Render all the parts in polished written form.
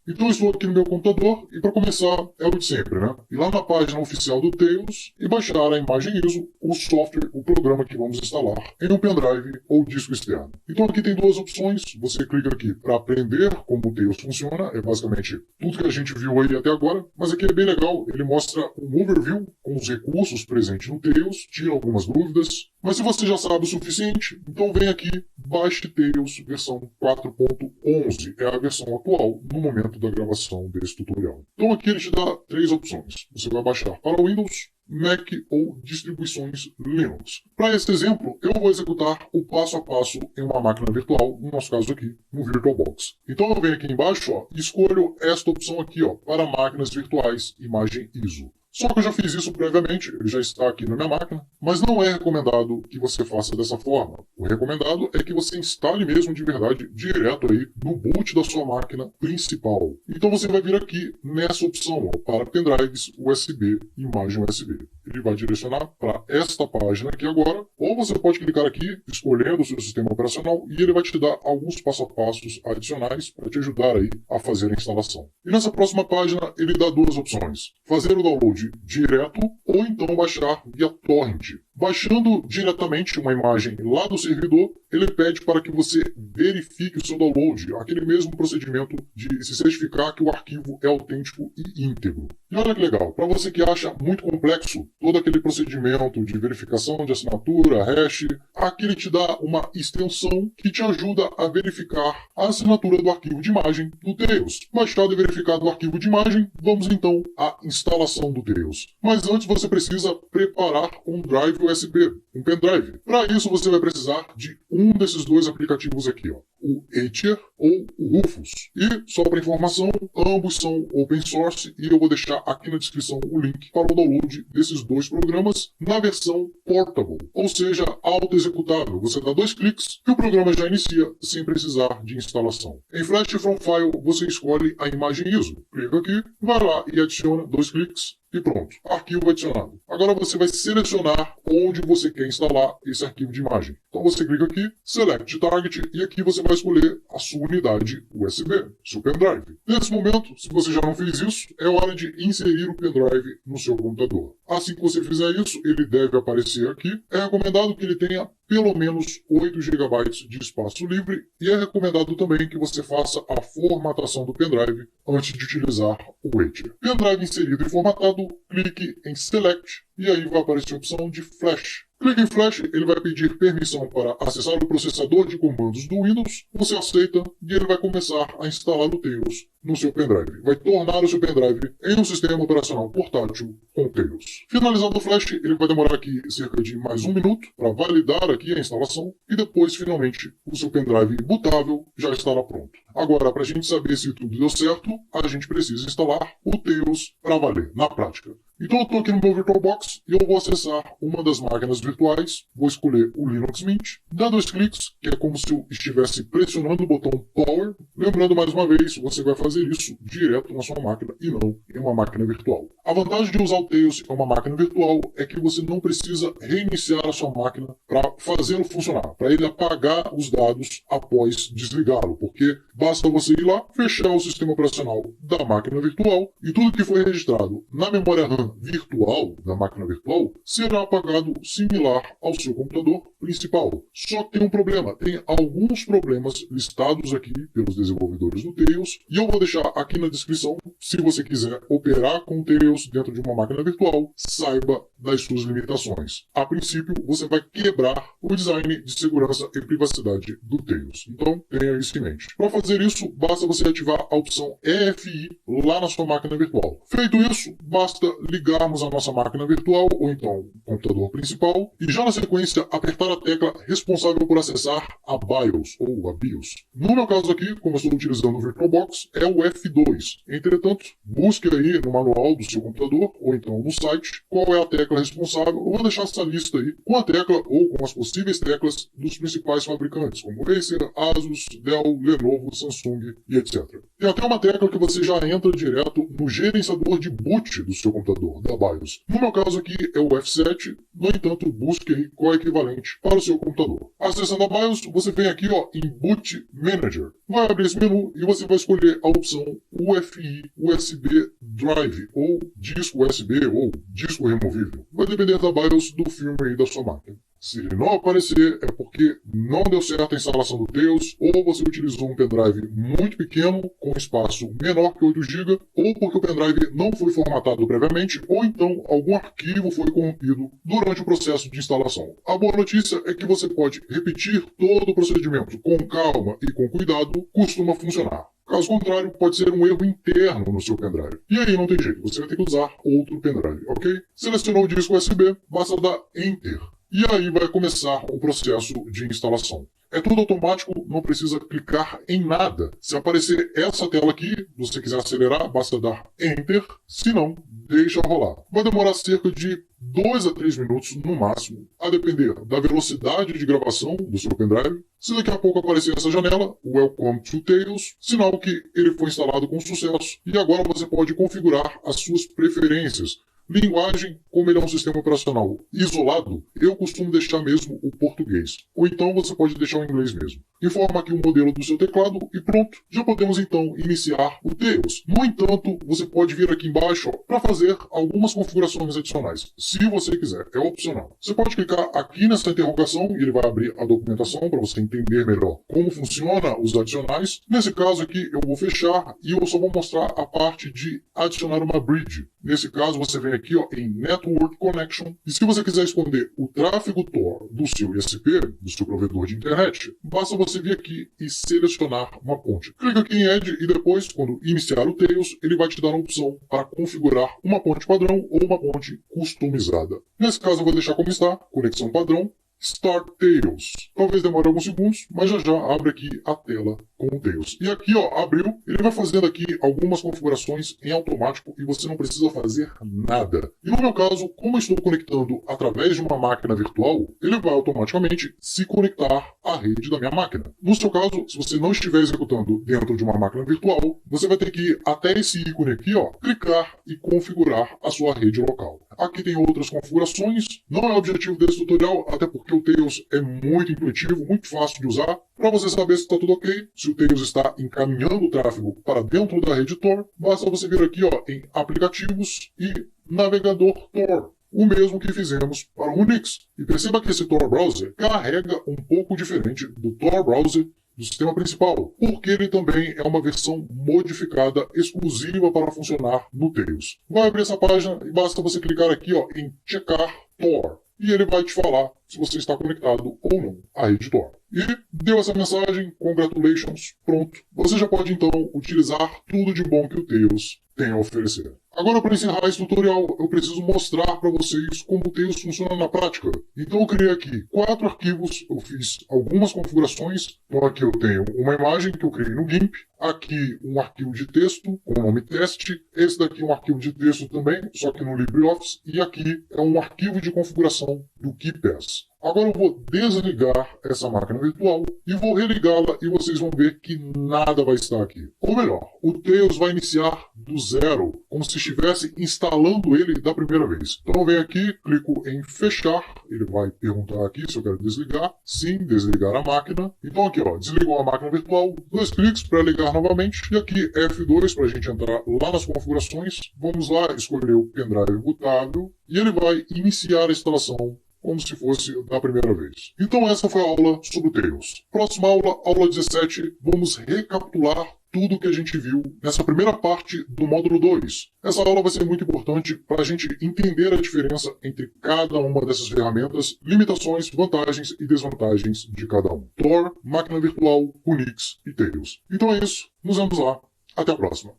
Então eu estou aqui no meu computador e para começar é o de sempre, né? Ir lá na página oficial do Tails e baixar a imagem ISO, o software, o programa que vamos instalar em um pendrive ou disco externo. Então aqui tem duas opções, você clica aqui para aprender como o Tails funciona, é basicamente tudo que a gente viu aí até agora, mas aqui é bem legal, ele mostra um overview com os recursos presentes no Tails, tira algumas dúvidas, mas se você já sabe o suficiente, então vem aqui, baixe Tails versão 4.11, é a versão atual no momento da gravação desse tutorial. Então aqui ele te dá três opções. Você vai baixar para Windows, Mac ou distribuições Linux. Para esse exemplo, eu vou executar o passo a passo em uma máquina virtual, no nosso caso aqui, no VirtualBox. Então eu venho aqui embaixo ó, e escolho esta opção aqui ó, para máquinas virtuais, imagem ISO. Só que eu já fiz isso previamente, ele já está aqui na minha máquina, mas não é recomendado que você faça dessa forma. O recomendado é que você instale mesmo de verdade direto aí no boot da sua máquina principal. Então você vai vir aqui nessa opção ó, para pendrives USB, imagem USB. Ele vai direcionar para esta página aqui agora, ou você pode clicar aqui escolhendo o seu sistema operacional e ele vai te dar alguns passo a passos adicionais para te ajudar aí a fazer a instalação. E nessa próxima página ele dá duas opções: fazer o download direto ou então baixar via torrent. Baixando diretamente uma imagem lá do servidor, ele pede para que você verifique o seu download, aquele mesmo procedimento de se certificar que o arquivo é autêntico e íntegro. E olha que legal, para você que acha muito complexo todo aquele procedimento de verificação de assinatura, hash, aqui ele te dá uma extensão que te ajuda a verificar a assinatura do arquivo de imagem do Tails. Baixado e verificado o arquivo de imagem, vamos então à instalação do Tails. Mas antes você precisa preparar um drive USB, um pendrive. Para isso você vai precisar de um desses dois aplicativos aqui, ó, o Etcher ou o Rufus. E, só para informação, ambos são open source e eu vou deixar aqui na descrição o link para o download desses dois programas na versão portable, ou seja, auto-executável. Você dá dois cliques e o programa já inicia sem precisar de instalação. Em Flash from File você escolhe a imagem ISO. Clica aqui, vai lá e adiciona dois cliques. E pronto, arquivo adicionado. Agora você vai selecionar onde você quer instalar esse arquivo de imagem. Então você clica aqui, Select Target, e aqui você vai escolher a sua unidade USB, seu pendrive. Nesse momento, se você já não fez isso, é hora de inserir o pendrive no seu computador. Assim que você fizer isso, ele deve aparecer aqui. É recomendado que ele tenha pelo menos 8 GB de espaço livre e é recomendado também que você faça a formatação do pendrive antes de utilizar o Etcher. Pendrive inserido e formatado, clique em Select e aí vai aparecer a opção de Flash. Clique em Flash, ele vai pedir permissão para acessar o processador de comandos do Windows, você aceita e ele vai começar a instalar o Tails no seu pendrive. Vai tornar o seu pendrive em um sistema operacional portátil com Tails. Finalizado o Flash, ele vai demorar aqui cerca de mais um minuto para validar aqui a instalação e depois, finalmente, o seu pendrive bootável já estará pronto. Agora, para a gente saber se tudo deu certo, a gente precisa instalar o Tails para valer, na prática. Então eu estou aqui no meu VirtualBox e eu vou acessar uma das máquinas virtuais, vou escolher o Linux Mint, dá dois cliques, que é como se eu estivesse pressionando o botão Power. Lembrando mais uma vez, você vai fazer isso direto na sua máquina e não em uma máquina virtual. A vantagem de usar o Tails em uma máquina virtual é que você não precisa reiniciar a sua máquina para fazê-lo funcionar, para ele apagar os dados após desligá-lo, porque basta você ir lá, fechar o sistema operacional da máquina virtual e tudo que foi registrado na memória RAM virtual, da máquina virtual, será apagado similar ao seu computador principal. Só que tem um problema, tem alguns problemas listados aqui pelos desenvolvedores do Tails e eu vou deixar aqui na descrição, se você quiser operar com o Tails dentro de uma máquina virtual, saiba das suas limitações. A princípio, você vai quebrar o design de segurança e privacidade do Tails. Então, tenha isso em mente. Para fazer isso, basta você ativar a opção EFI lá na sua máquina virtual. Feito isso, basta ligarmos a nossa máquina virtual ou então o computador principal e já na sequência apertar a tecla responsável por acessar a BIOS ou a BIOS. No meu caso aqui, como eu estou utilizando o VirtualBox, é o F2. Entretanto, busque aí no manual do seu computador ou então no site qual é a tecla responsável. Eu vou deixar essa lista aí com a tecla ou com as possíveis teclas dos principais fabricantes, como Acer, Asus, Dell, Lenovo, Samsung e etc. Tem até uma tecla que você já entra direto no gerenciador de boot do seu computador, da BIOS. No meu caso aqui é o F7, no entanto, busque aí qual é equivalente para o seu computador. Acessando a BIOS, você vem aqui em Boot Manager. Vai abrir esse menu e você vai escolher a opção UFI USB Drive, ou disco USB, ou disco removível. Vai depender da BIOS do firmware da sua máquina. Se ele não aparecer, é porque não deu certo a instalação do Tails, ou você utilizou um pendrive muito pequeno, com espaço menor que 8 GB, ou porque o pendrive não foi formatado previamente, ou então algum arquivo foi corrompido durante o processo de instalação. A boa notícia é que você pode repetir todo o procedimento com calma e com cuidado, costuma funcionar. Caso contrário, pode ser um erro interno no seu pendrive. E aí não tem jeito, você vai ter que usar outro pendrive, ok? Selecionou o disco USB, basta dar Enter. E aí vai começar o processo de instalação. É tudo automático, não precisa clicar em nada. Se aparecer essa tela aqui, se você quiser acelerar, basta dar Enter. Se não, deixa rolar. Vai demorar cerca de 2 a 3 minutos no máximo, a depender da velocidade de gravação do seu pendrive. Se daqui a pouco aparecer essa janela, Welcome to Tails, sinal que ele foi instalado com sucesso. E agora você pode configurar as suas preferências. Linguagem, como ele é um sistema operacional isolado, eu costumo deixar mesmo o português. Ou então você pode deixar o inglês mesmo. Informa aqui o modelo do seu teclado e pronto, já podemos então iniciar o Tails. No entanto, você pode vir aqui embaixo para fazer algumas configurações adicionais, se você quiser, é opcional. Você pode clicar aqui nessa interrogação e ele vai abrir a documentação para você entender melhor como funciona os adicionais. Nesse caso aqui eu vou fechar e eu só vou mostrar a parte de adicionar uma bridge. Nesse caso você vem aqui em Network Connection e se você quiser esconder o tráfego Tor do seu ISP, do seu provedor de internet, basta você vir aqui e selecionar uma ponte. Clica aqui em Add e depois, quando iniciar o Tails, ele vai te dar a opção para configurar uma ponte padrão ou uma ponte customizada. Nesse caso eu vou deixar como está, conexão padrão, Start Tails. Talvez demore alguns segundos, mas já abre aqui a tela com o Tails. E aqui, abriu. Ele vai fazendo aqui algumas configurações em automático e você não precisa fazer nada. E no meu caso, como eu estou conectando através de uma máquina virtual, ele vai automaticamente se conectar à rede da minha máquina. No seu caso, se você não estiver executando dentro de uma máquina virtual, você vai ter que ir até esse ícone aqui, clicar e configurar a sua rede local. Aqui tem outras configurações. Não é o objetivo desse tutorial, até porque o Tails é muito intuitivo, muito fácil de usar. Para você saber se está tudo ok, se o Tails está encaminhando o tráfego para dentro da rede Tor, basta você vir aqui em Aplicativos e Navegador Tor. O mesmo que fizemos para o Unix. E perceba que esse Tor Browser carrega um pouco diferente do Tor Browser do sistema principal, porque ele também é uma versão modificada exclusiva para funcionar no Tails. Vai abrir essa página e basta você clicar aqui em Checar Tor. E ele vai te falar se você está conectado ou não à rede Tor. E deu essa mensagem, congratulations, pronto. Você já pode então utilizar tudo de bom que o Tails tem a oferecer. Agora, para encerrar esse tutorial, eu preciso mostrar para vocês como o Tails funciona na prática. Então eu criei aqui 4 arquivos, eu fiz algumas configurações. Então aqui eu tenho uma imagem que eu criei no GIMP, aqui um arquivo de texto com o nome teste, esse daqui é um arquivo de texto também, só que no LibreOffice, e aqui é um arquivo de configuração do KeePass. Agora eu vou desligar essa máquina virtual e vou religá-la e vocês vão ver que nada vai estar aqui. Ou melhor, o Tails vai iniciar do zero, como se estivesse instalando ele da primeira vez. Então eu venho aqui, clico em fechar, ele vai perguntar aqui se eu quero desligar. Sim, desligar a máquina. Então aqui, desligou a máquina virtual, 2 cliques para ligar novamente, e aqui F2 para a gente entrar lá nas configurações. Vamos lá, escolher o pendrive bootável e ele vai iniciar a instalação como se fosse da primeira vez. Então essa foi a aula sobre o Tails. Próxima aula, aula 17, vamos recapitular tudo que a gente viu nessa primeira parte do módulo 2. Essa aula vai ser muito importante para a gente entender a diferença entre cada uma dessas ferramentas, limitações, vantagens e desvantagens de cada um. Tor, máquina virtual, Unix e Tails. Então é isso, nos vemos lá. Até a próxima.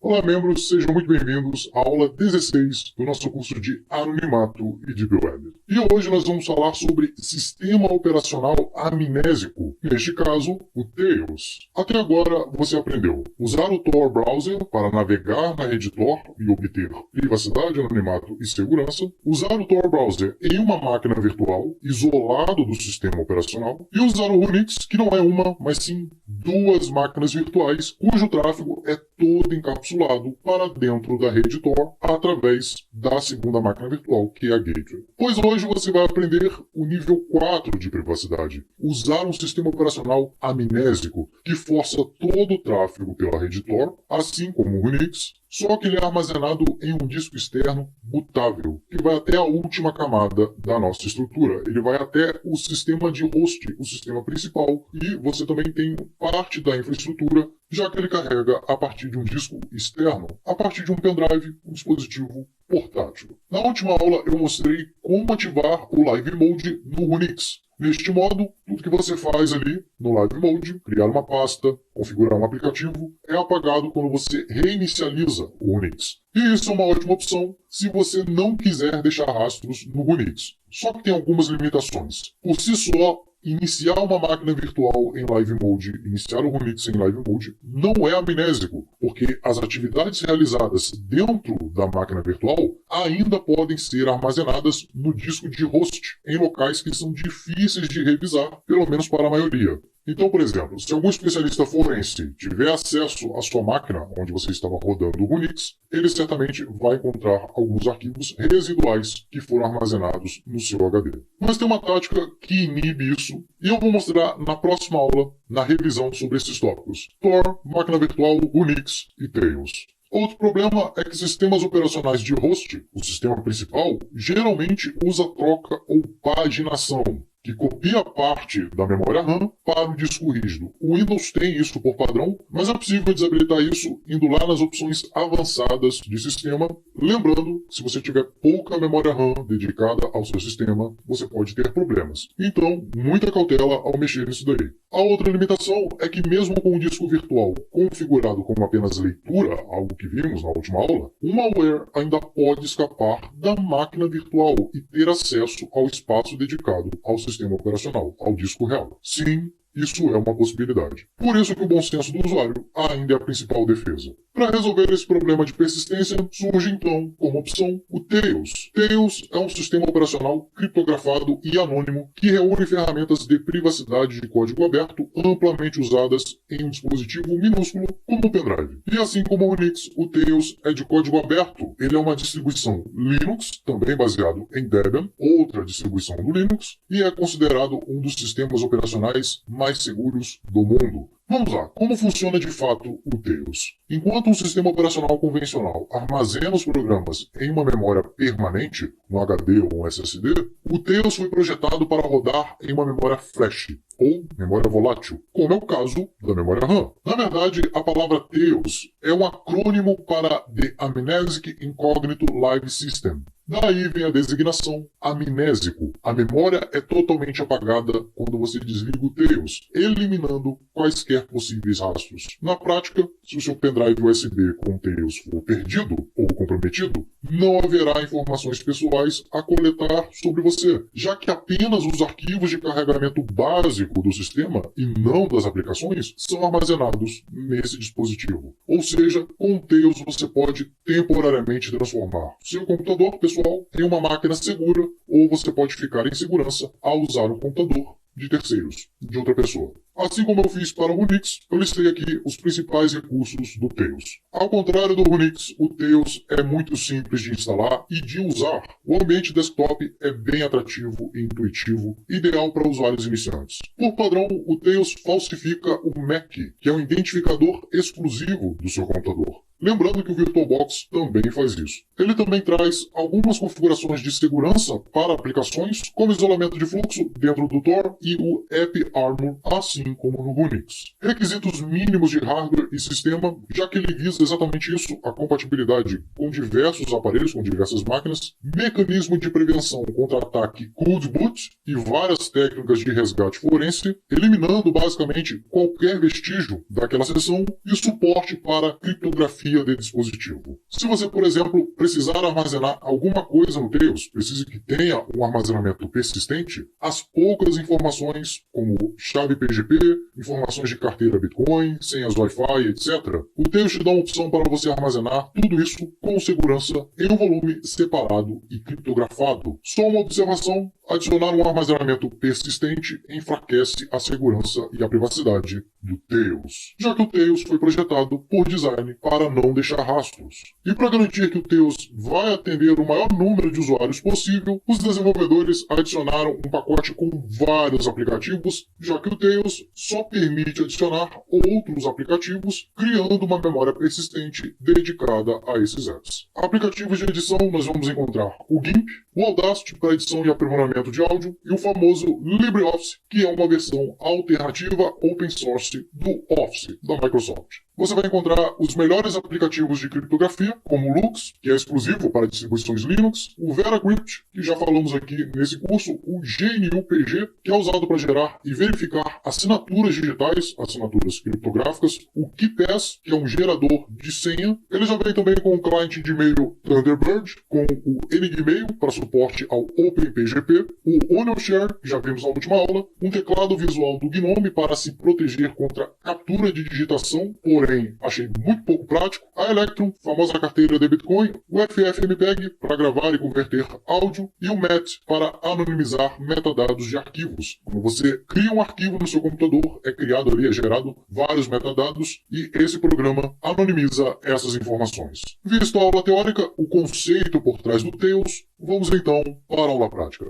Olá, membros, sejam muito bem-vindos à aula 16 do nosso curso de Anonimato e Deep Web. E hoje nós vamos falar sobre sistema operacional amnésico, neste caso, o Tails. Até agora você aprendeu usar o Tor Browser para navegar na rede Tor e obter privacidade, anonimato e segurança, usar o Tor Browser em uma máquina virtual, isolado do sistema operacional, e usar o Unix, que não é uma, mas sim duas máquinas virtuais, cujo tráfego é todo encapsulado para dentro da rede Tor através da segunda máquina virtual, que é a Gateway. Pois hoje você vai aprender o nível 4 de privacidade, usar um sistema operacional amnésico que força todo o tráfego pela rede Tor, assim como o Unix, só que ele é armazenado em um disco externo bootável, que vai até a última camada da nossa estrutura. Ele vai até o sistema de host, o sistema principal, e você também tem parte da infraestrutura, já que ele carrega a partir de um disco externo, a partir de um pendrive, um dispositivo portátil. Na última aula eu mostrei como ativar o Live Mode no Unix. Neste modo, tudo que você faz ali no Live Mode, criar uma pasta, configurar um aplicativo, é apagado quando você reinicializa o Unix. E isso é uma ótima opção se você não quiser deixar rastros no Unix. Só que tem algumas limitações. Por si só, iniciar uma máquina virtual em Live Mode, iniciar o Unix em Live Mode, não é amnésico, porque as atividades realizadas dentro da máquina virtual ainda podem ser armazenadas no disco de host, em locais que são difíceis de revisar, pelo menos para a maioria. Então, por exemplo, se algum especialista forense tiver acesso à sua máquina onde você estava rodando o Unix, ele certamente vai encontrar alguns arquivos residuais que foram armazenados no seu HD. Mas tem uma tática que inibe isso, e eu vou mostrar na próxima aula, na revisão sobre esses tópicos: Tor, máquina virtual, Unix e Tails. Outro problema é que sistemas operacionais de host, o sistema principal, geralmente usa troca ou paginação, que copia parte da memória RAM para o disco rígido. O Windows tem isso por padrão, mas é possível desabilitar isso indo lá nas opções avançadas de sistema. Lembrando, se você tiver pouca memória RAM dedicada ao seu sistema, você pode ter problemas. Então, muita cautela ao mexer nisso daí. A outra limitação é que mesmo com o disco virtual configurado como apenas leitura, algo que vimos na última aula, o malware ainda pode escapar da máquina virtual e ter acesso ao espaço dedicado ao sistema operacional, ao disco real. Sim, isso é uma possibilidade. Por isso que o bom senso do usuário ainda é a principal defesa. Para resolver esse problema de persistência, surge então, como opção, o Tails. Tails é um sistema operacional criptografado e anônimo que reúne ferramentas de privacidade de código aberto amplamente usadas em um dispositivo minúsculo como o pendrive. E assim como o Unix, o Tails é de código aberto. Ele é uma distribuição Linux, também baseado em Debian, outra distribuição do Linux, e é considerado um dos sistemas operacionais mais seguros do mundo. Vamos lá, como funciona de fato o Tails? Enquanto um sistema operacional convencional armazena os programas em uma memória permanente, um HD ou um SSD, o Tails foi projetado para rodar em uma memória flash, ou memória volátil, como é o caso da memória RAM. Na verdade, a palavra Tails é um acrônimo para The Amnesic Incognito Live System. Daí vem a designação amnésico. A memória é totalmente apagada quando você desliga o Tails, eliminando quaisquer possíveis rastros. Na prática, se o seu pendrive USB com o Tails for perdido ou comprometido, não haverá informações pessoais a coletar sobre você, já que apenas os arquivos de carregamento básico do sistema e não das aplicações são armazenados nesse dispositivo. Ou seja, com o Tails você pode temporariamente transformar seu computador pessoal em uma máquina segura, ou você pode ficar em segurança ao usar o computador de terceiros, de outra pessoa. Assim como eu fiz para o Unix, eu listei aqui os principais recursos do Tails. Ao contrário do Unix, o Tails é muito simples de instalar e de usar. O ambiente desktop é bem atrativo e intuitivo, ideal para usuários iniciantes. Por padrão, o Tails falsifica o MAC, que é um identificador exclusivo do seu computador. Lembrando que o VirtualBox também faz isso. Ele também traz algumas configurações de segurança para aplicações, como isolamento de fluxo dentro do Tor e o AppArmor, assim como no Unix. Requisitos mínimos de hardware e sistema, já que ele visa exatamente isso, a compatibilidade com diversos aparelhos, com diversas máquinas, mecanismo de prevenção contra ataque cold boot e várias técnicas de resgate forense, eliminando basicamente qualquer vestígio daquela sessão e suporte para criptografia hierarquia de dispositivo. Se você, por exemplo, precisar armazenar alguma coisa no Tails, precise que tenha um armazenamento persistente, as poucas informações, como chave PGP, informações de carteira Bitcoin, senhas Wi-Fi, etc., o Tails te dá uma opção para você armazenar tudo isso com segurança em um volume separado e criptografado. Só uma observação: adicionar um armazenamento persistente enfraquece a segurança e a privacidade do Tails, já que o Tails foi projetado por design para não deixar rastros. E para garantir que o Tails vai atender o maior número de usuários possível, os desenvolvedores adicionaram um pacote com vários aplicativos, já que o Tails só permite adicionar outros aplicativos, criando uma memória persistente dedicada a esses apps. Aplicativos de edição nós vamos encontrar o GIMP, o Audacity para edição e aprimoramento de áudio e o famoso LibreOffice, que é uma versão alternativa open source do Office da Microsoft. Você vai encontrar os melhores aplicativos de criptografia, como o Lux, que é exclusivo para distribuições Linux, o VeraCrypt, que já falamos aqui nesse curso, o GNU-PG, que é usado para gerar e verificar assinaturas digitais, assinaturas criptográficas, o KeePass, que é um gerador de senha. Ele já vem também com o cliente de e-mail Thunderbird, com o Enigmail para suporte ao OpenPGP, o OnionShare, que já vimos na última aula, um teclado visual do GNOME para se proteger contra captura de digitação, porém achei muito pouco prático, a Electrum, famosa carteira de Bitcoin, o FFmpeg para gravar e converter áudio e o MET para anonimizar metadados de arquivos. Quando você cria um arquivo no seu computador, é criado ali, é gerado vários metadados e esse programa anonimiza essas informações. Visto a aula teórica, o conceito por trás do Tails, vamos então para a aula prática.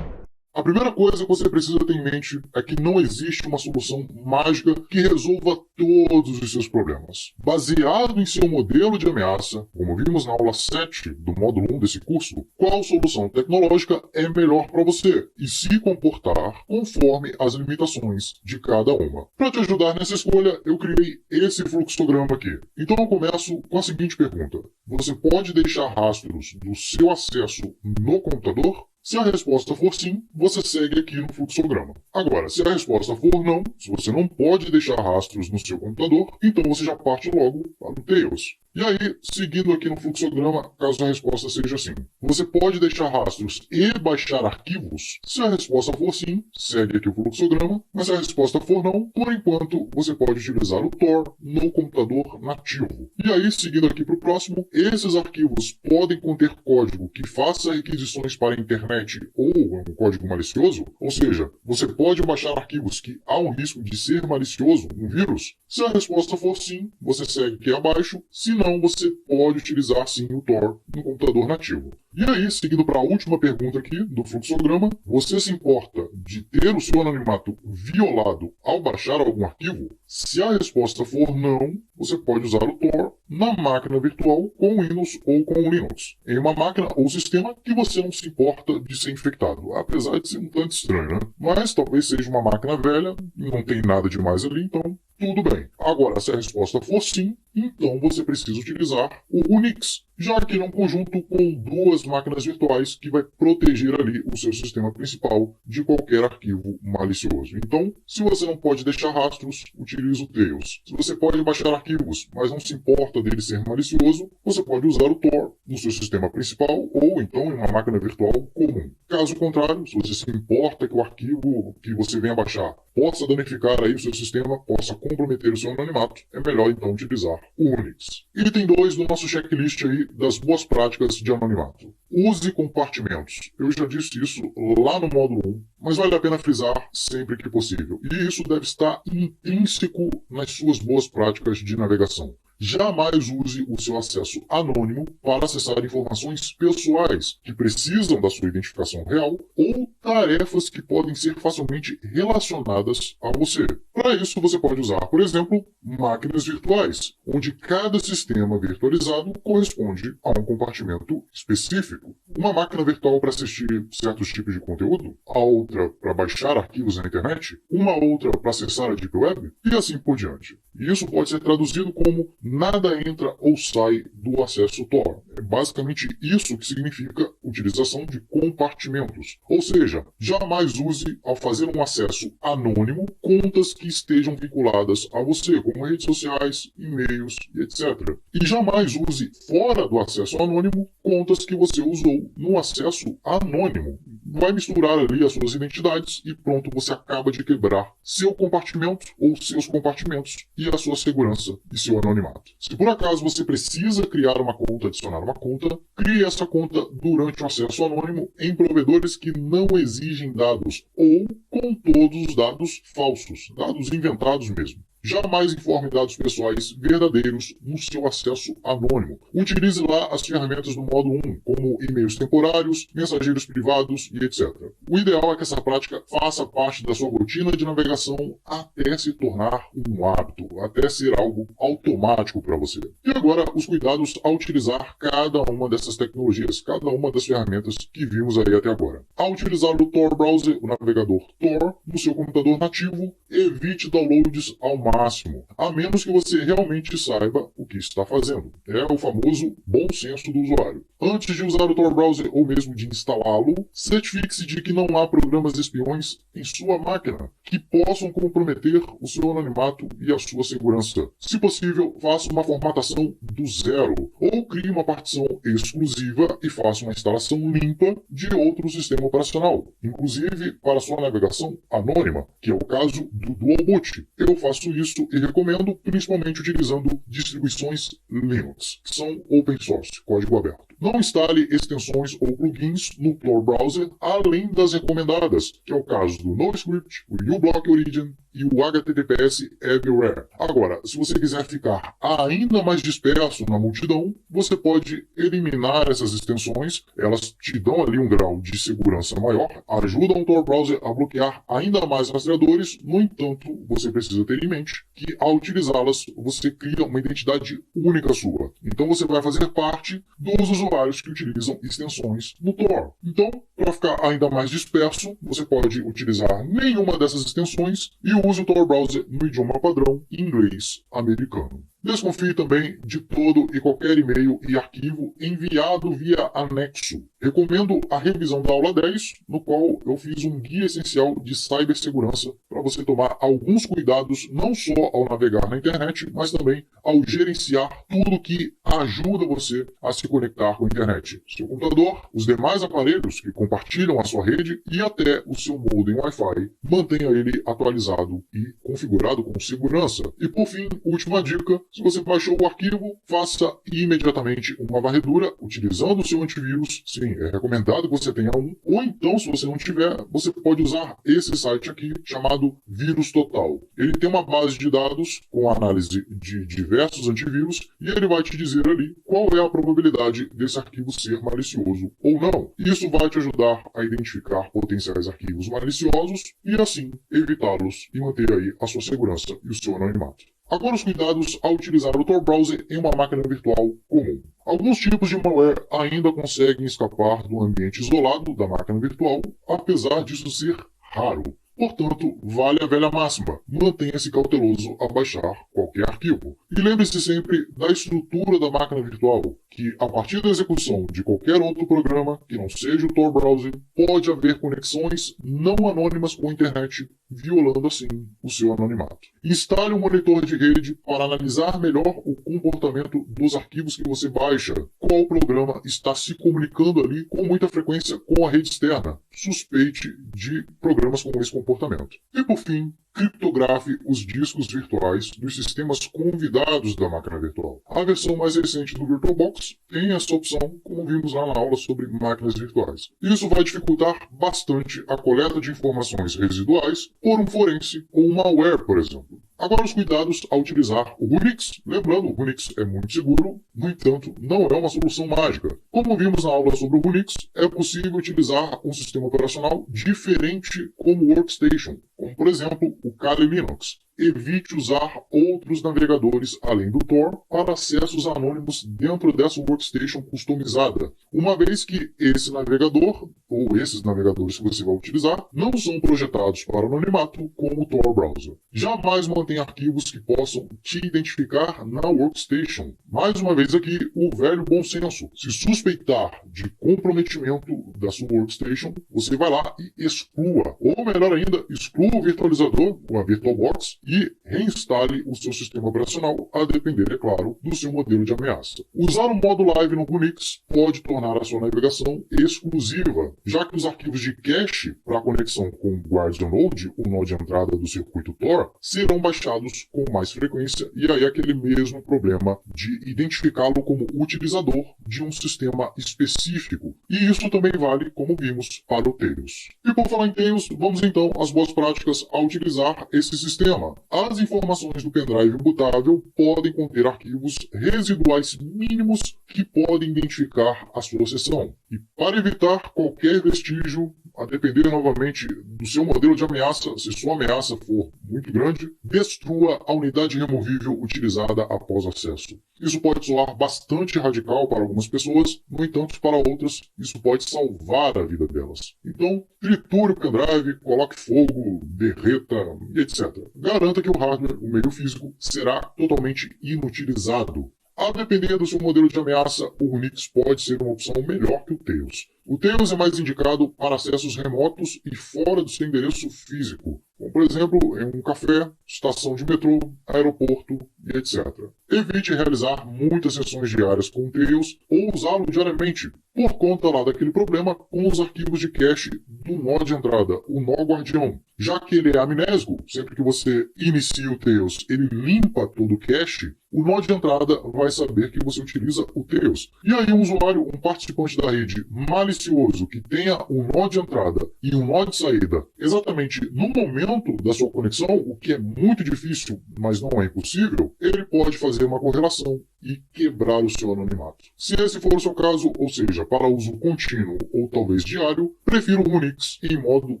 A primeira coisa que você precisa ter em mente é que não existe uma solução mágica que resolva todos os seus problemas. Baseado em seu modelo de ameaça, como vimos na aula 7 do módulo 1 desse curso, qual solução tecnológica é melhor para você e se comportar conforme as limitações de cada uma. Para te ajudar nessa escolha, eu criei esse fluxograma aqui. Então eu começo com a seguinte pergunta: você pode deixar rastros do seu acesso no computador? Se a resposta for sim, você segue aqui no fluxograma. Agora, se a resposta for não, se você não pode deixar rastros no seu computador, então você já parte logo para o Tails. E aí, seguindo aqui no fluxograma, caso a resposta seja sim, você pode deixar rastros e baixar arquivos? Se a resposta for sim, segue aqui o fluxograma, mas se a resposta for não, por enquanto você pode utilizar o Tor no computador nativo. E aí, seguindo aqui para o próximo, esses arquivos podem conter código que faça requisições para a internet ou um código malicioso, ou seja, você pode baixar arquivos que há um risco de ser malicioso, um vírus? Se a resposta for sim, você segue aqui abaixo, se não, você pode utilizar sim o Tor no computador nativo. E aí, seguindo para a última pergunta aqui do fluxograma, você se importa de ter o seu anonimato violado ao baixar algum arquivo? Se a resposta for não, você pode usar o Tor na máquina virtual com o Windows ou com o Linux, em uma máquina ou sistema que você não se importa de ser infectado, apesar de ser um tanto estranho, né? Mas talvez seja uma máquina velha, não tem nada demais ali, então tudo bem. Agora, se a resposta for sim, então você precisa utilizar o Unix, já que ele é um conjunto com duas máquinas virtuais que vai proteger ali o seu sistema principal de qualquer arquivo malicioso. Então, se você não pode deixar rastros, utilize o Tails. Se você pode baixar arquivos, mas não se importa dele ser malicioso, você pode usar o Tor no seu sistema principal ou então em uma máquina virtual comum. Caso contrário, se você se importa que o arquivo que você venha baixar possa danificar aí o seu sistema, possa comprometer o seu anonimato, é melhor então utilizar o Unix. Item 2 do nosso checklist aí das boas práticas de anonimato. Use compartimentos. Eu já disse isso lá no módulo 1, mas vale a pena frisar sempre que possível. E isso deve estar intrínseco nas suas boas práticas de navegação. Jamais use o seu acesso anônimo para acessar informações pessoais que precisam da sua identificação real ou tarefas que podem ser facilmente relacionadas a você. Para isso, você pode usar, por exemplo, máquinas virtuais, onde cada sistema virtualizado corresponde a um compartimento específico. Uma máquina virtual para assistir certos tipos de conteúdo, a outra para baixar arquivos na internet, uma outra para acessar a Deep Web e assim por diante. E isso pode ser traduzido como nada entra ou sai do acesso Tor. É basicamente isso que significa utilização de compartimentos. Ou seja, jamais use, ao fazer um acesso anônimo, contas que estejam vinculadas a você, como redes sociais, e-mails e etc. E jamais use, fora do acesso anônimo, contas que você usou no acesso anônimo. Vai misturar ali as suas identidades e pronto, você acaba de quebrar seu compartimento ou seus compartimentos e a sua segurança e seu anonimato. Se por acaso você precisa criar uma conta, adicionar uma conta, crie essa conta durante o acesso anônimo em provedores que não exigem dados ou com todos os dados falsos, dados inventados mesmo. Jamais informe dados pessoais verdadeiros no seu acesso anônimo. Utilize lá as ferramentas do modo 1, como e-mails temporários, mensageiros privados e etc. O ideal é que essa prática faça parte da sua rotina de navegação até se tornar um hábito, até ser algo automático para você. E agora, os cuidados ao utilizar cada uma dessas tecnologias, cada uma das ferramentas que vimos aí até agora. Ao utilizar o Tor Browser, o navegador Tor, no seu computador nativo, evite downloads ao máximo, a menos que você realmente saiba o que está fazendo. É o famoso bom senso do usuário. Antes de usar o Tor Browser ou mesmo de instalá-lo, certifique-se de que não há programas espiões em sua máquina que possam comprometer o seu anonimato e a sua segurança. Se possível, faça uma formatação do zero ou crie uma partição exclusiva e faça uma instalação limpa de outro sistema operacional, inclusive para sua navegação anônima, que é o caso do Dual Boot. Eu faço isso e recomendo, principalmente utilizando distribuições Linux, que são open source, código aberto. Não instale extensões ou plugins no Tor Browser além das recomendadas, que é o caso do NoScript, o uBlock Origin e o HTTPS Everywhere. Agora, se você quiser ficar ainda mais disperso na multidão, você pode eliminar essas extensões, elas te dão ali um grau de segurança maior, ajudam o Tor Browser a bloquear ainda mais rastreadores, no entanto, você precisa ter em mente que ao utilizá-las, você cria uma identidade única sua. Então você vai fazer parte dos usuários que utilizam extensões no Tor. Então, para ficar ainda mais disperso, você pode utilizar nenhuma dessas extensões e use o Tor Browser no idioma padrão inglês americano. Desconfie também de todo e qualquer e-mail e arquivo enviado via anexo. Recomendo a revisão da aula 10, no qual eu fiz um guia essencial de cibersegurança para você tomar alguns cuidados não só ao navegar na internet, mas também ao gerenciar tudo que ajuda você a se conectar com a internet. Seu computador, os demais aparelhos que compartilham a sua rede e até o seu modem Wi-Fi. Mantenha ele atualizado e configurado com segurança. E por fim, última dica, se você baixou o arquivo, faça imediatamente uma varredura utilizando o seu antivírus. Sim, é recomendado que você tenha um. Ou então, se você não tiver, você pode usar esse site aqui chamado Vírus Total. Ele tem uma base de dados com análise de diversos antivírus e ele vai te dizer ali qual é a probabilidade desse arquivo ser malicioso ou não. Isso vai te ajudar a identificar potenciais arquivos maliciosos e assim evitá-los e manter aí a sua segurança e o seu anonimato. Agora os cuidados ao utilizar o Tor Browser em uma máquina virtual comum. Alguns tipos de malware ainda conseguem escapar do ambiente isolado da máquina virtual, apesar disso ser raro. Portanto, vale a velha máxima, mantenha-se cauteloso ao baixar qualquer arquivo. E lembre-se sempre da estrutura da máquina virtual, que a partir da execução de qualquer outro programa, que não seja o Tor Browser, pode haver conexões não anônimas com a internet, violando assim o seu anonimato. Instale um monitor de rede para analisar melhor o comportamento dos arquivos que você baixa, qual programa está se comunicando ali com muita frequência com a rede externa. Suspeite de programas com esse comportamento. E por fim, criptografe os discos virtuais dos sistemas convidados da máquina virtual. A versão mais recente do VirtualBox tem essa opção, como vimos lá na aula sobre máquinas virtuais. Isso vai dificultar bastante a coleta de informações residuais por um forense ou um malware, por exemplo. Agora os cuidados ao utilizar o Unix. Lembrando, o Unix é muito seguro, no entanto, não é uma solução mágica. Como vimos na aula sobre o Unix, é possível utilizar um sistema operacional diferente como Workstation, como por exemplo o Kali Linux. evite usar outros navegadores além do Tor para acessos anônimos dentro dessa workstation customizada, uma vez que esse navegador, ou esses navegadores que você vai utilizar, não são projetados para anonimato como o Tor Browser. Jamais mantenha arquivos que possam te identificar na workstation. Mais uma vez aqui, o velho bom senso. Se suspeitar de comprometimento da sua workstation, você vai lá e exclua. Ou melhor ainda, exclua o virtualizador, ou a VirtualBox, e reinstale o seu sistema operacional, a depender, é claro, do seu modelo de ameaça. Usar o modo live no Unix pode tornar a sua navegação exclusiva, já que os arquivos de cache para conexão com o Guardian Node, o nó de entrada do circuito Tor, serão baixados com mais frequência, e aí aquele mesmo problema de identificá-lo como utilizador de um sistema específico. E isso também vale, como vimos, para o Tails. E por falar em Tails, vamos então às boas práticas a utilizar esse sistema. As informações do pendrive bootável podem conter arquivos residuais mínimos que podem identificar a sua sessão. E para evitar qualquer vestígio, a depender novamente do seu modelo de ameaça, se sua ameaça for muito grande, destrua a unidade removível utilizada após acesso. Isso pode soar bastante radical para algumas pessoas, no entanto, para outras, isso pode salvar a vida delas. Então, triture o pendrive, coloque fogo, derreta, etc. Garanta que o hardware, o meio físico, será totalmente inutilizado. A depender do seu modelo de ameaça, o Unix pode ser uma opção melhor que o Tails. O Tails é mais indicado para acessos remotos e fora do seu endereço físico, como por exemplo em um café, estação de metrô, aeroporto e etc. Evite realizar muitas sessões diárias com o Tails ou usá-lo diariamente, por conta lá daquele problema com os arquivos de cache do nó de entrada, o nó guardião. Já que ele é amnésico, sempre que você inicia o Tails, ele limpa todo o cache, o nó de entrada vai saber que você utiliza o Tails. E aí um usuário, um participante da rede malicioso que tenha um nó de entrada e um nó de saída exatamente no momento da sua conexão, o que é muito difícil, mas não é impossível, ele pode fazer uma correlação e quebrar o seu anonimato. Se esse for o seu caso, ou seja, para uso contínuo ou talvez diário, prefiro o Unix em modo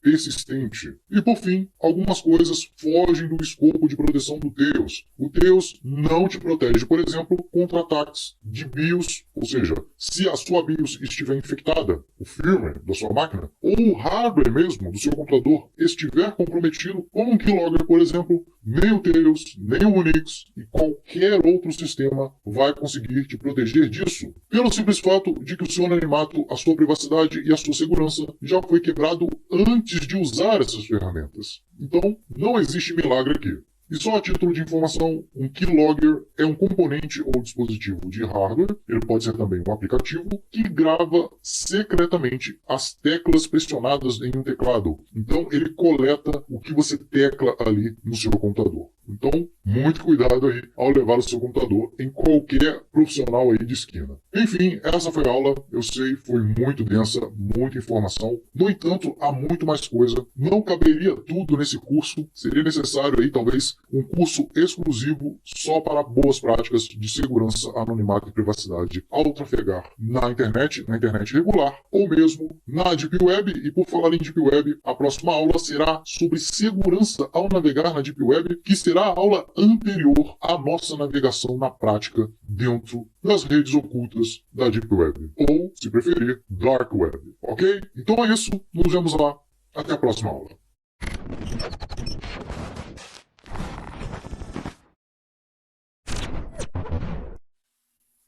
persistente. E por fim, algumas coisas fogem do escopo de proteção do Tails. O Tails não te protege, por exemplo, contra ataques de BIOS, ou seja, se a sua BIOS estiver infectada, o firmware da sua máquina, ou o hardware mesmo do seu computador estiver comprometido, como um keylogger, por exemplo, nem o Tails, nem o Unix e qualquer outro sistema vai conseguir te proteger disso, pelo simples fato de que o seu anonimato, a sua privacidade e a sua segurança já foi quebrado antes de usar essas ferramentas. Então, não existe milagre aqui. E só a título de informação, um keylogger é um componente ou dispositivo de hardware, ele pode ser também um aplicativo, que grava secretamente as teclas pressionadas em um teclado. Então ele coleta o que você tecla ali no seu computador. Então, muito cuidado aí ao levar o seu computador em qualquer profissional aí de esquina. Enfim, essa foi a aula. Eu sei, foi muito densa, muita informação. No entanto, há muito mais coisa. Não caberia tudo nesse curso. Seria necessário aí, talvez, um curso exclusivo só para boas práticas de segurança, anonimato e privacidade ao trafegar na internet regular, ou mesmo na Deep Web. E por falar em Deep Web, a próxima aula será sobre segurança ao navegar na Deep Web, que será a aula anterior à nossa navegação na prática dentro das redes ocultas da Deep Web, ou, se preferir, Dark Web. Ok? Então é isso, nos vemos lá. Até a próxima aula.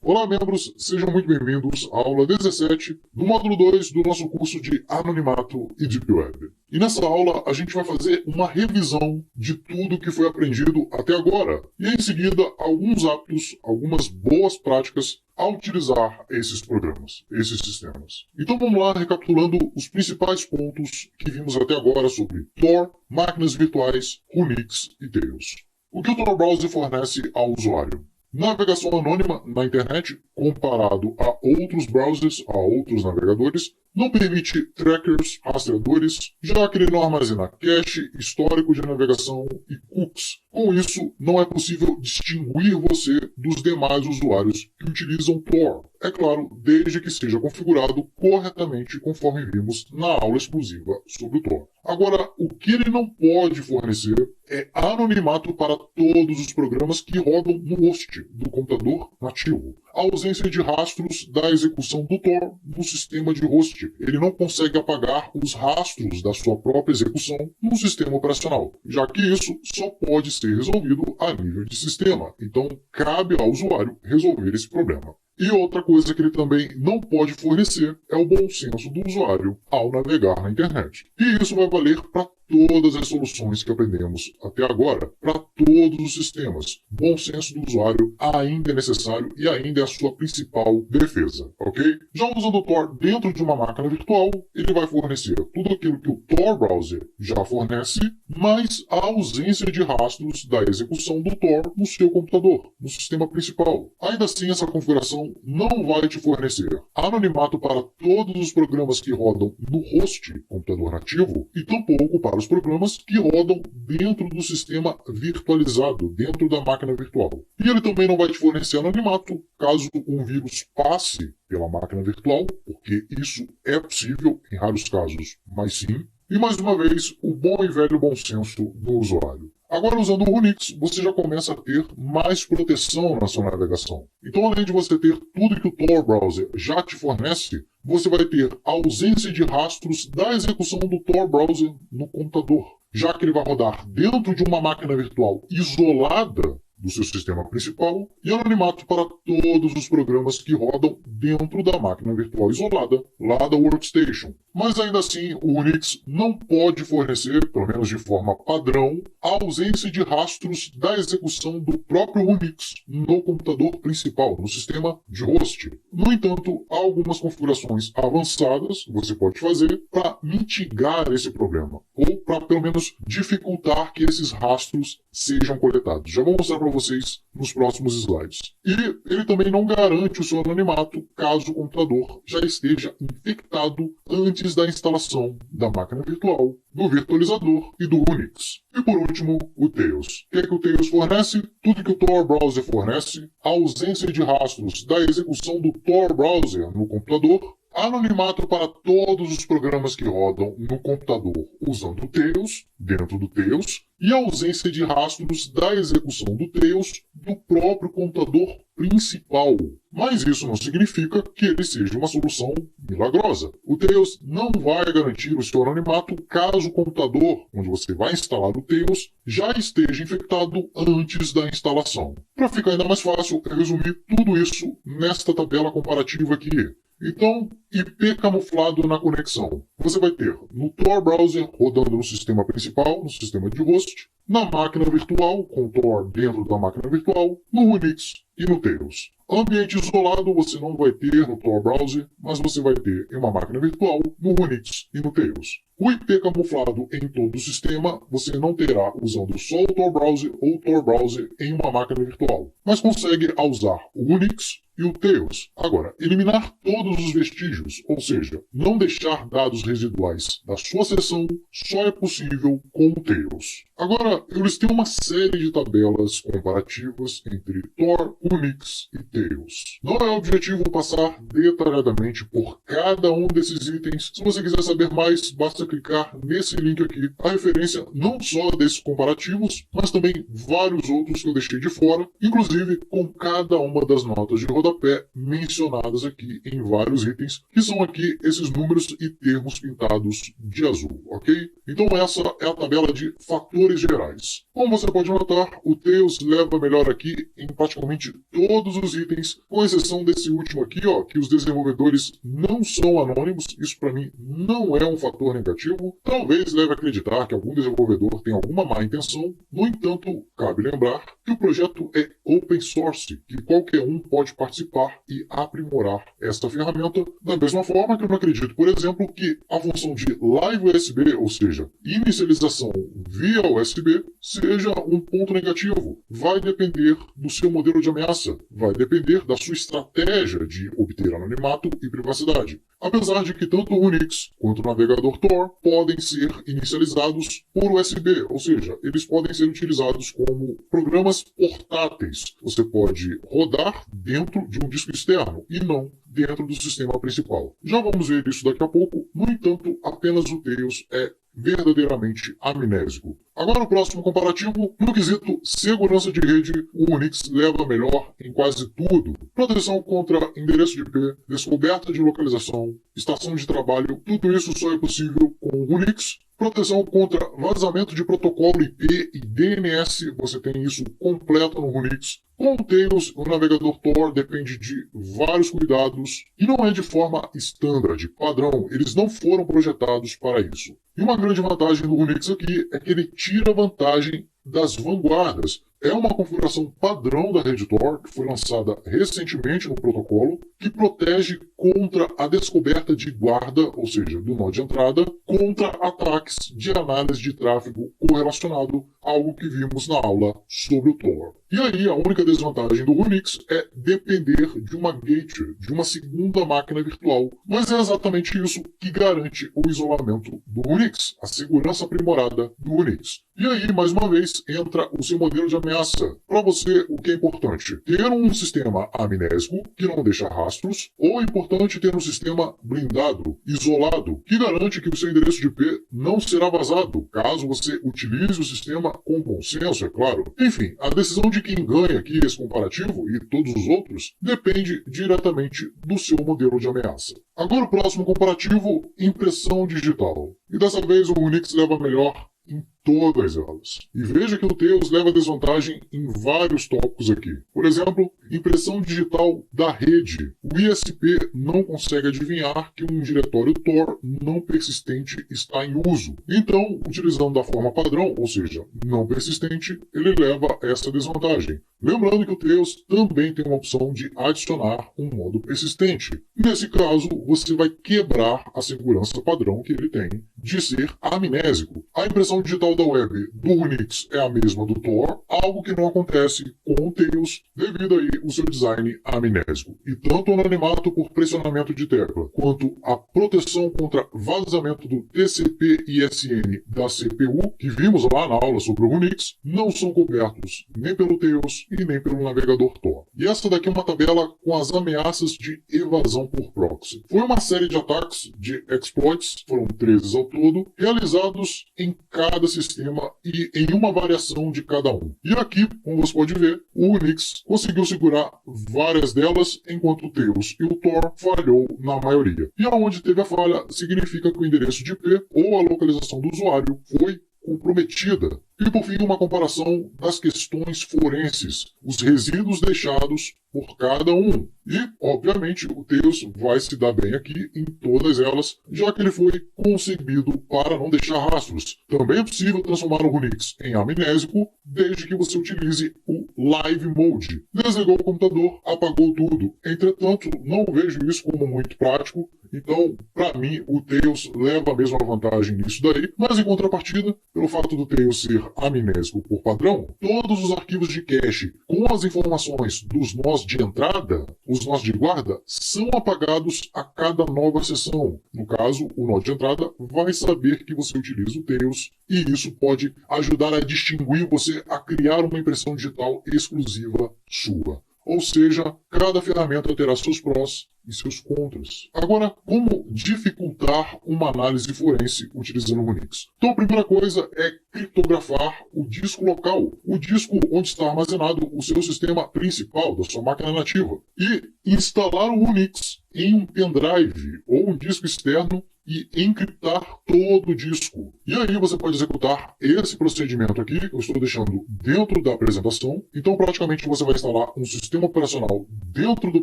Olá, membros, sejam muito bem-vindos à aula 17 do módulo 2 do nosso curso de Anonimato e Deep Web. E nessa aula a gente vai fazer uma revisão de tudo que foi aprendido até agora e em seguida alguns hábitos, algumas boas práticas a utilizar esses programas, esses sistemas. Então vamos lá recapitulando os principais pontos que vimos até agora sobre Tor, máquinas virtuais, Unix e Tails. O que o Tor Browser fornece ao usuário? Navegação anônima na internet comparado a outros browsers, a outros navegadores, Não permite trackers, rastreadores, já que ele não armazena cache, histórico de navegação e cookies. Com isso, não é possível distinguir você dos demais usuários que utilizam Tor. É claro, desde que seja configurado corretamente conforme vimos na aula exclusiva sobre o Tor. Agora, o que ele não pode fornecer é anonimato para todos os programas que rodam no host do computador nativo. A ausência de rastros da execução do Tor no sistema de host. Ele não consegue apagar os rastros da sua própria execução no sistema operacional, já que isso só pode ser resolvido a nível de sistema. Então, cabe ao usuário resolver esse problema. E outra coisa que ele também não pode fornecer é o bom senso do usuário ao navegar na internet. E isso vai valer para todas as soluções que aprendemos até agora, para todos os sistemas. Bom senso do usuário ainda é necessário e ainda é a sua principal defesa, ok? Já usando o Tor dentro de uma máquina virtual, ele vai fornecer tudo aquilo que o Tor Browser já fornece, mas a ausência de rastros da execução do Tor no seu computador, no sistema principal. Ainda assim, essa configuração não vai te fornecer anonimato para todos os programas que rodam no host computador nativo e tampouco para os programas que rodam dentro do sistema virtualizado, dentro da máquina virtual. E ele também não vai te fornecer anonimato caso um vírus passe pela máquina virtual, porque isso é possível em raros casos, mas sim. E mais uma vez, o bom e velho bom senso do usuário. Agora, usando o Unix, você já começa a ter mais proteção na sua navegação. Então, além de você ter tudo que o Tor Browser já te fornece, você vai ter ausência de rastros da execução do Tor Browser no computador, já que ele vai rodar dentro de uma máquina virtual isolada do seu sistema principal e anonimato para todos os programas que rodam dentro da máquina virtual isolada, lá da Workstation. Mas ainda assim, o Unix não pode fornecer, pelo menos de forma padrão, a ausência de rastros da execução do próprio Unix no computador principal, no sistema de host. No entanto, há algumas configurações avançadas que você pode fazer para mitigar esse problema, ou para pelo menos dificultar que esses rastros sejam coletados. Já vou mostrar para vocês nos próximos slides. E ele também não garante o seu anonimato caso o computador já esteja infectado antes da instalação da máquina virtual, do virtualizador e do Unix. E por último, o Tails. O que é que o Tails fornece? Tudo que o Tor Browser fornece, a ausência de rastros da execução do Tor Browser no computador, anonimato para todos os programas que rodam no computador usando o Tails, dentro do Tails, e a ausência de rastros da execução do Tails do próprio computador principal. Mas isso não significa que ele seja uma solução milagrosa. O Tails não vai garantir o seu anonimato caso o computador onde você vai instalar o Tails já esteja infectado antes da instalação. Para ficar ainda mais fácil, eu resumi tudo isso nesta tabela comparativa aqui. Então, IP camuflado na conexão. Você vai ter no Tor Browser rodando no sistema principal, no sistema de host, na máquina virtual, com o Tor dentro da máquina virtual, no Unix e no Tails. Ambiente isolado você não vai ter no Tor Browser, mas você vai ter em uma máquina virtual, no Unix e no Tails. O IP camuflado em todo o sistema você não terá usando só o Tor Browser ou o Tor Browser em uma máquina virtual, mas consegue usar o Unix e o Tails. Agora, eliminar todos os vestígios, ou seja, não deixar dados residuais da sua sessão, só é possível com o Tails. Agora, eu listei uma série de tabelas comparativas entre Tor, Unix e Tails. Não é objetivo passar detalhadamente por cada um desses itens. Se você quiser saber mais, basta clicar nesse link aqui. A referência não só desses comparativos, mas também vários outros que eu deixei de fora, inclusive com cada uma das notas de rodapé mencionadas aqui em vários itens, que são aqui esses números e termos pintados de azul, ok? Então essa é a tabela de fatores gerais. Como você pode notar, o Tails leva melhor aqui em praticamente todos os itens, com exceção desse último aqui, ó, que os desenvolvedores não são anônimos. Isso para mim não é um fator negativo. Talvez leve a acreditar que algum desenvolvedor tem alguma má intenção. No entanto, cabe lembrar que o projeto é open source, que qualquer um pode participar e aprimorar esta ferramenta, da mesma forma que eu não acredito, por exemplo, que a função de Live USB, ou seja, inicialização via USB, seja um ponto negativo. Vai depender do seu modelo de ameaça, vai depender da sua estratégia de obter anonimato e privacidade. Apesar de que tanto o Unix quanto o navegador Tor podem ser inicializados por USB, ou seja, eles podem ser utilizados como programas portáteis. Você pode rodar dentro de um disco externo e não dentro do sistema principal. Já vamos ver isso daqui a pouco. No entanto, apenas o Tails é verdadeiramente amnésico. Agora o próximo comparativo, no quesito segurança de rede, o Unix leva melhor em quase tudo. Proteção contra endereço de IP, descoberta de localização, estação de trabalho, tudo isso só é possível com o Unix. Proteção contra vazamento de protocolo IP e DNS, você tem isso completo no Unix. Com o Tails, o navegador Tor depende de vários cuidados e não é de forma standard, padrão, eles não foram projetados para isso. E uma grande vantagem do Unix aqui é que ele tira vantagem das vanguardas. É uma configuração padrão da rede Tor, que foi lançada recentemente no protocolo, que protege contra a descoberta de guarda, ou seja, do nó de entrada, contra ataques de análise de tráfego correlacionado, algo que vimos na aula sobre o Tor. E aí, a única desvantagem do Unix é depender de uma gateway, de uma segunda máquina virtual. Mas é exatamente isso que garante o isolamento do Unix, a segurança aprimorada do Unix. E aí, mais uma vez, entra o seu modelo de ameaça. Para você, o que é importante? Ter um sistema amnésico, que não deixa rastros, ou é importante ter um sistema blindado, isolado, que garante que o seu endereço de IP não será vazado, caso você utilize o sistema com bom senso, é claro. Enfim, a decisão de quem ganha aqui esse comparativo, e todos os outros, depende diretamente do seu modelo de ameaça. Agora o próximo comparativo, impressão digital. E dessa vez o Unix leva melhor em todas elas. E veja que o Tails leva desvantagem em vários tópicos aqui. Por exemplo, impressão digital da rede. O ISP não consegue adivinhar que um diretório Tor não persistente está em uso. Então, utilizando da forma padrão, ou seja, não persistente, ele leva essa desvantagem. Lembrando que o Tails também tem uma opção de adicionar um modo persistente. Nesse caso, você vai quebrar a segurança padrão que ele tem de ser amnésico. A impressão digital da web do Unix é a mesma do Tor, algo que não acontece com o Tails devido aí ao seu design amnésico. E tanto o anonimato por pressionamento de tecla, quanto a proteção contra vazamento do TCP/ISN da CPU, que vimos lá na aula sobre o Unix, não são cobertos nem pelo Tails e nem pelo navegador Tor. E essa daqui é uma tabela com as ameaças de evasão por proxy. Foi uma série de ataques, de exploits, foram 13 ao todo, realizados em cada sistema e em uma variação de cada um. E aqui, como você pode ver, o Unix conseguiu segurar várias delas, enquanto o Tails e o Tor falhou na maioria. E aonde teve a falha significa que o endereço de IP ou a localização do usuário foi comprometida. E por fim, uma comparação das questões forenses, os resíduos deixados por cada um. E, obviamente, o Tails vai se dar bem aqui em todas elas, já que ele foi concebido para não deixar rastros. Também é possível transformar o Unix em amnésico, desde que você utilize o Live Mode. Desligou o computador, apagou tudo. Entretanto, não vejo isso como muito prático. Então, para mim, o Tails leva a mesma vantagem nisso daí, mas em contrapartida, pelo fato do Tails ser amnésico por padrão, todos os arquivos de cache com as informações dos nós de entrada, os nós de guarda, são apagados a cada nova sessão. No caso, o nó de entrada vai saber que você utiliza o Tails e isso pode ajudar a distinguir você a criar uma impressão digital exclusiva sua. Ou seja, cada ferramenta terá seus prós e seus contras. Agora, como dificultar uma análise forense utilizando o Unix? Então, a primeira coisa é criptografar o disco local, o disco onde está armazenado o seu sistema principal da sua máquina nativa, e instalar o Unix em um pendrive ou um disco externo e encriptar todo o disco. E aí você pode executar esse procedimento aqui, que eu estou deixando dentro da apresentação. Então, praticamente, você vai instalar um sistema operacional dentro do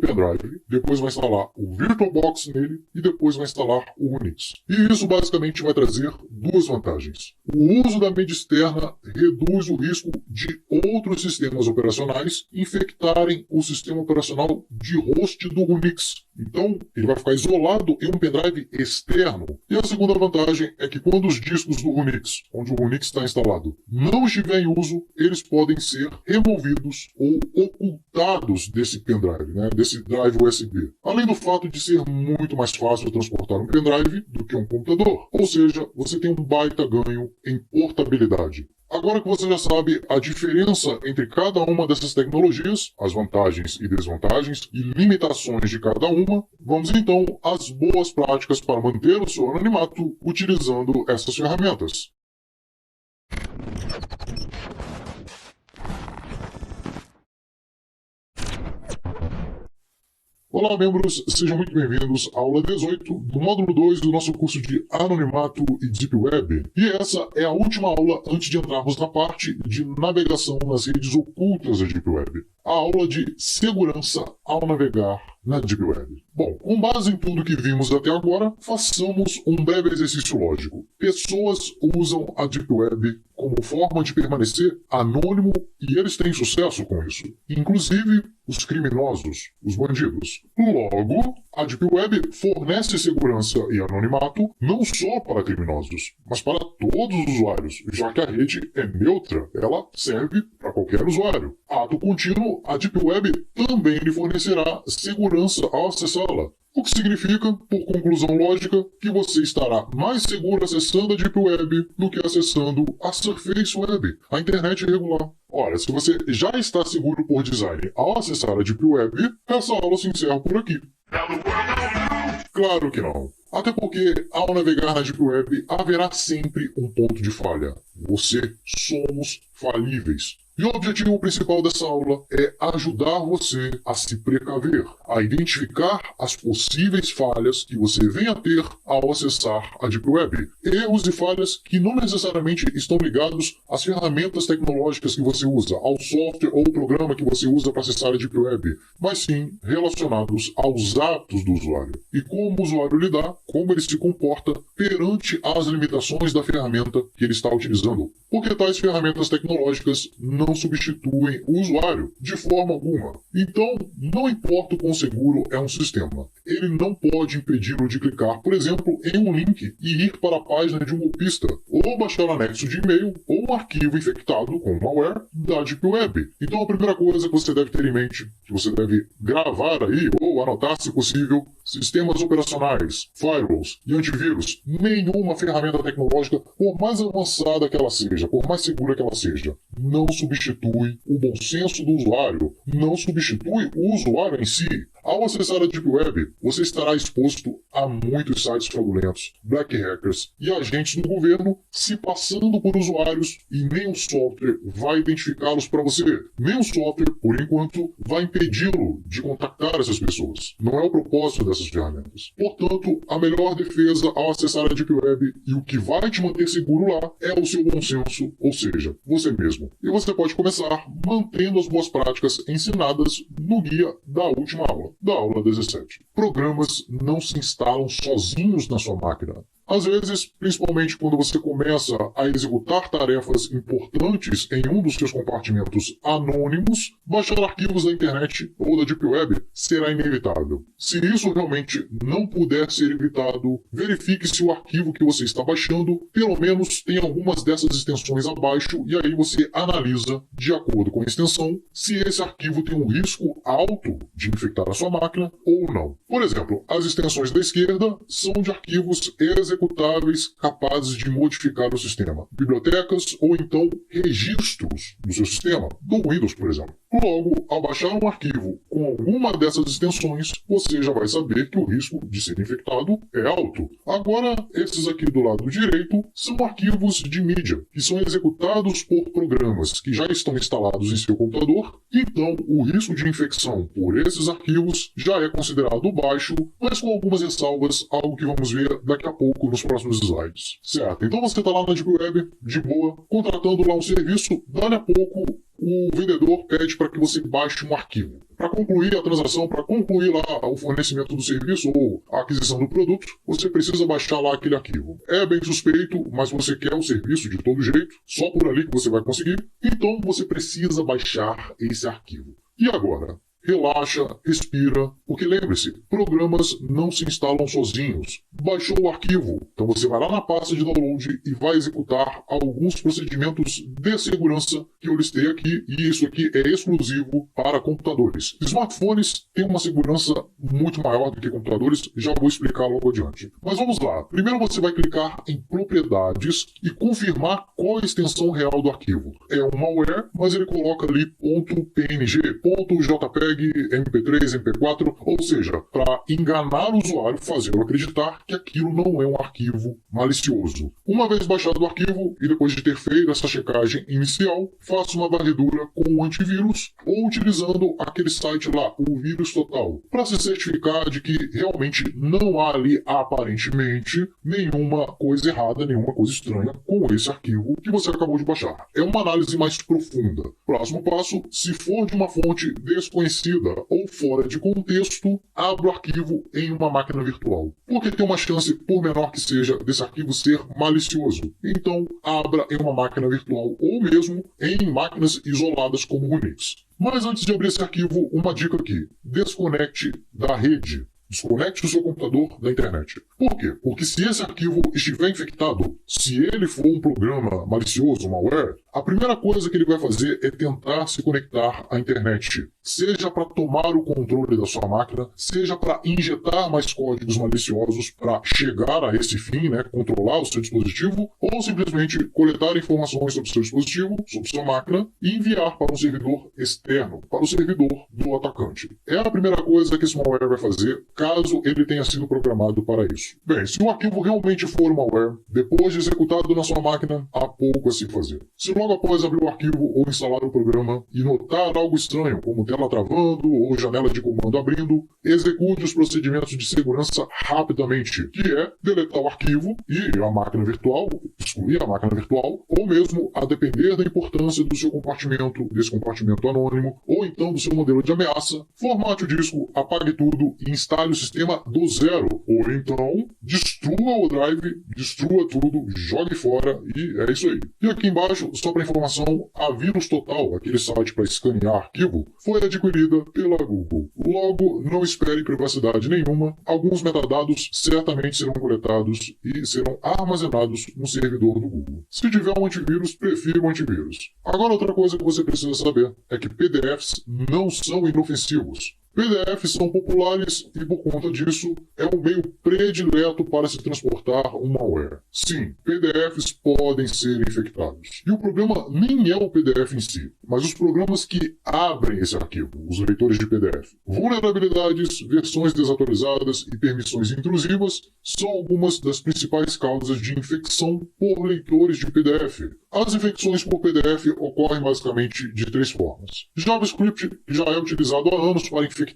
pendrive, depois vai instalar o VirtualBox nele e depois vai instalar o Unix. E isso, basicamente, vai trazer duas vantagens. O uso da mídia externa reduz o risco de outros sistemas operacionais infectarem o sistema operacional de host do Unix. Então, ele vai ficar isolado em um pendrive externo. E a segunda vantagem é que quando os discos do Unix, onde o Unix está instalado, não estiver em uso, eles podem ser removidos ou ocultados desse pendrive, desse drive USB. Além do fato de ser muito mais fácil transportar um pendrive do que um computador. Ou seja, você tem um baita ganho em portabilidade. Agora que você já sabe a diferença entre cada uma dessas tecnologias, as vantagens e desvantagens e limitações de cada uma, vamos então às boas práticas para manter o seu anonimato utilizando essas ferramentas. Olá, membros, sejam muito bem-vindos à aula 18 do módulo 2 do nosso curso de Anonimato e Deep Web. E essa é a última aula antes de entrarmos na parte de navegação nas redes ocultas da Deep Web. A aula de segurança ao navegar na Deep Web. Bom, com base em tudo que vimos até agora, façamos um breve exercício lógico. Pessoas usam a Deep Web como forma de permanecer anônimo e eles têm sucesso com isso. Inclusive os criminosos, os bandidos. Logo, a Deep Web fornece segurança e anonimato não só para criminosos, mas para todos os usuários, já que a rede é neutra, ela serve para qualquer usuário. Ato contínuo, a Deep Web também lhe fornecerá segurança ao acessá-la. O que significa, por conclusão lógica, que você estará mais seguro acessando a Deep Web do que acessando a Surface Web, a internet regular. Ora, se você já está seguro por design ao acessar a Deep Web, essa aula se encerra por aqui. Claro que não. Até porque, ao navegar na Deep Web, haverá sempre um ponto de falha. Você somos falíveis. E o objetivo principal dessa aula é ajudar você a se precaver, a identificar as possíveis falhas que você venha a ter ao acessar a Deep Web. Erros e falhas que não necessariamente estão ligados às ferramentas tecnológicas que você usa, ao software ou programa que você usa para acessar a Deep Web, mas sim relacionados aos hábitos do usuário. E como o usuário lidar, como ele se comporta perante as limitações da ferramenta que ele está utilizando. Porque tais ferramentas tecnológicas não substituem o usuário de forma alguma. Então, não importa o quão seguro é um sistema, ele não pode impedi-lo de clicar, por exemplo, em um link e ir para a página de um golpista, ou baixar um anexo de e-mail ou um arquivo infectado com malware da Deep Web. Então, a primeira coisa que você deve ter em mente, que você deve gravar aí ou anotar se possível, sistemas operacionais, firewalls e antivírus. Nenhuma ferramenta tecnológica, por mais avançada que ela seja, por mais segura que ela seja, não substitui o bom senso do usuário, não substitui o usuário em si. Ao acessar a Deep Web, você estará exposto a muitos sites fraudulentos, black hackers e agentes do governo se passando por usuários e nem o software vai identificá-los para você. Nem o software, por enquanto, vai impedi-lo de contactar essas pessoas. Não é o propósito dessas ferramentas. Portanto, a melhor defesa ao acessar a Deep Web e o que vai te manter seguro lá é o seu bom senso, ou seja, você mesmo. E você pode começar mantendo as boas práticas ensinadas no guia da última aula. Da aula 17. Programas não se instalam sozinhos na sua máquina. Às vezes, principalmente quando você começa a executar tarefas importantes em um dos seus compartimentos anônimos, baixar arquivos da internet ou da Deep Web será inevitável. Se isso realmente não puder ser evitado, verifique se o arquivo que você está baixando pelo menos tem algumas dessas extensões abaixo e aí você analisa, de acordo com a extensão, se esse arquivo tem um risco alto de infectar a sua máquina ou não. Por exemplo, as extensões da esquerda são de arquivos executáveis capazes de modificar o sistema, bibliotecas ou então registros do seu sistema, do Windows, por exemplo. Logo, ao baixar um arquivo com alguma dessas extensões, você já vai saber que o risco de ser infectado é alto. Agora, esses aqui do lado direito são arquivos de mídia, que são executados por programas que já estão instalados em seu computador, então o risco de infecção por esses arquivos já é considerado baixo, mas com algumas ressalvas, algo que vamos ver daqui a pouco nos próximos slides. Certo, então você está lá na Deep Web, de boa, contratando lá um serviço, dali a pouco o vendedor pede para que você baixe um arquivo. Para concluir a transação, para concluir lá o fornecimento do serviço ou a aquisição do produto, você precisa baixar lá aquele arquivo. É bem suspeito, mas você quer o serviço de todo jeito, só por ali que você vai conseguir, então você precisa baixar esse arquivo. E agora? Relaxa, respira, porque lembre-se, programas não se instalam sozinhos. Baixou o arquivo, então você vai lá na pasta de download e vai executar alguns procedimentos de segurança que eu listei aqui, e isso aqui é exclusivo para computadores. Smartphones têm uma segurança muito maior do que computadores, já vou explicar logo adiante. Mas vamos lá, primeiro você vai clicar em propriedades e confirmar qual a extensão real do arquivo. É um malware, mas ele coloca ali .png, .jpeg, MP3, MP4, ou seja, para enganar o usuário, fazê-lo acreditar que aquilo não é um arquivo malicioso. Uma vez baixado o arquivo e depois de ter feito essa checagem inicial, faça uma varredura com o antivírus ou utilizando aquele site lá, o Vírus Total, para se certificar de que realmente não há ali aparentemente nenhuma coisa errada, nenhuma coisa estranha com esse arquivo que você acabou de baixar. É uma análise mais profunda. Próximo passo, se for de uma fonte desconhecida ou fora de contexto, abra o arquivo em uma máquina virtual. Porque tem uma chance, por menor que seja, desse arquivo ser malicioso. Então, abra em uma máquina virtual ou mesmo em máquinas isoladas como Unix. Mas antes de abrir esse arquivo, uma dica aqui. Desconecte da rede. Desconecte o seu computador da internet. Por quê? Porque se esse arquivo estiver infectado, se ele for um programa malicioso, malware, a primeira coisa que ele vai fazer é tentar se conectar à internet. Seja para tomar o controle da sua máquina, seja para injetar mais códigos maliciosos para chegar a esse fim, controlar o seu dispositivo, ou simplesmente coletar informações sobre o seu dispositivo, sobre sua máquina, e enviar para um servidor externo, para o servidor do atacante. É a primeira coisa que esse malware vai fazer, caso ele tenha sido programado para isso. Bem, se o arquivo realmente for malware, depois de executado na sua máquina, há pouco a se fazer. Se logo após abrir o arquivo ou instalar o programa e notar algo estranho, como tela travando ou janela de comando abrindo, execute os procedimentos de segurança rapidamente, que é deletar o arquivo e a máquina virtual, excluir a máquina virtual, ou mesmo, a depender da importância do seu compartimento, desse compartimento anônimo, ou então do seu modelo de ameaça, formate o disco, apague tudo e instale o sistema do zero, ou então destrua o drive, destrua tudo, jogue fora e é isso aí. E aqui embaixo, só para informação, a Vírus Total, aquele site para escanear arquivo, foi adquirida pela Google. Logo, não espere privacidade nenhuma, alguns metadados certamente serão coletados e serão armazenados no servidor do Google. Se tiver um antivírus, prefira um antivírus. Agora outra coisa que você precisa saber é que PDFs não são inofensivos. PDFs são populares e, por conta disso, é um meio predileto para se transportar um malware. Sim, PDFs podem ser infectados. E o problema nem é o PDF em si, mas os programas que abrem esse arquivo, os leitores de PDF. Vulnerabilidades, versões desatualizadas e permissões intrusivas são algumas das principais causas de infecção por leitores de PDF. As infecções por PDF ocorrem basicamente de três formas. JavaScript já é utilizado há anos para infectar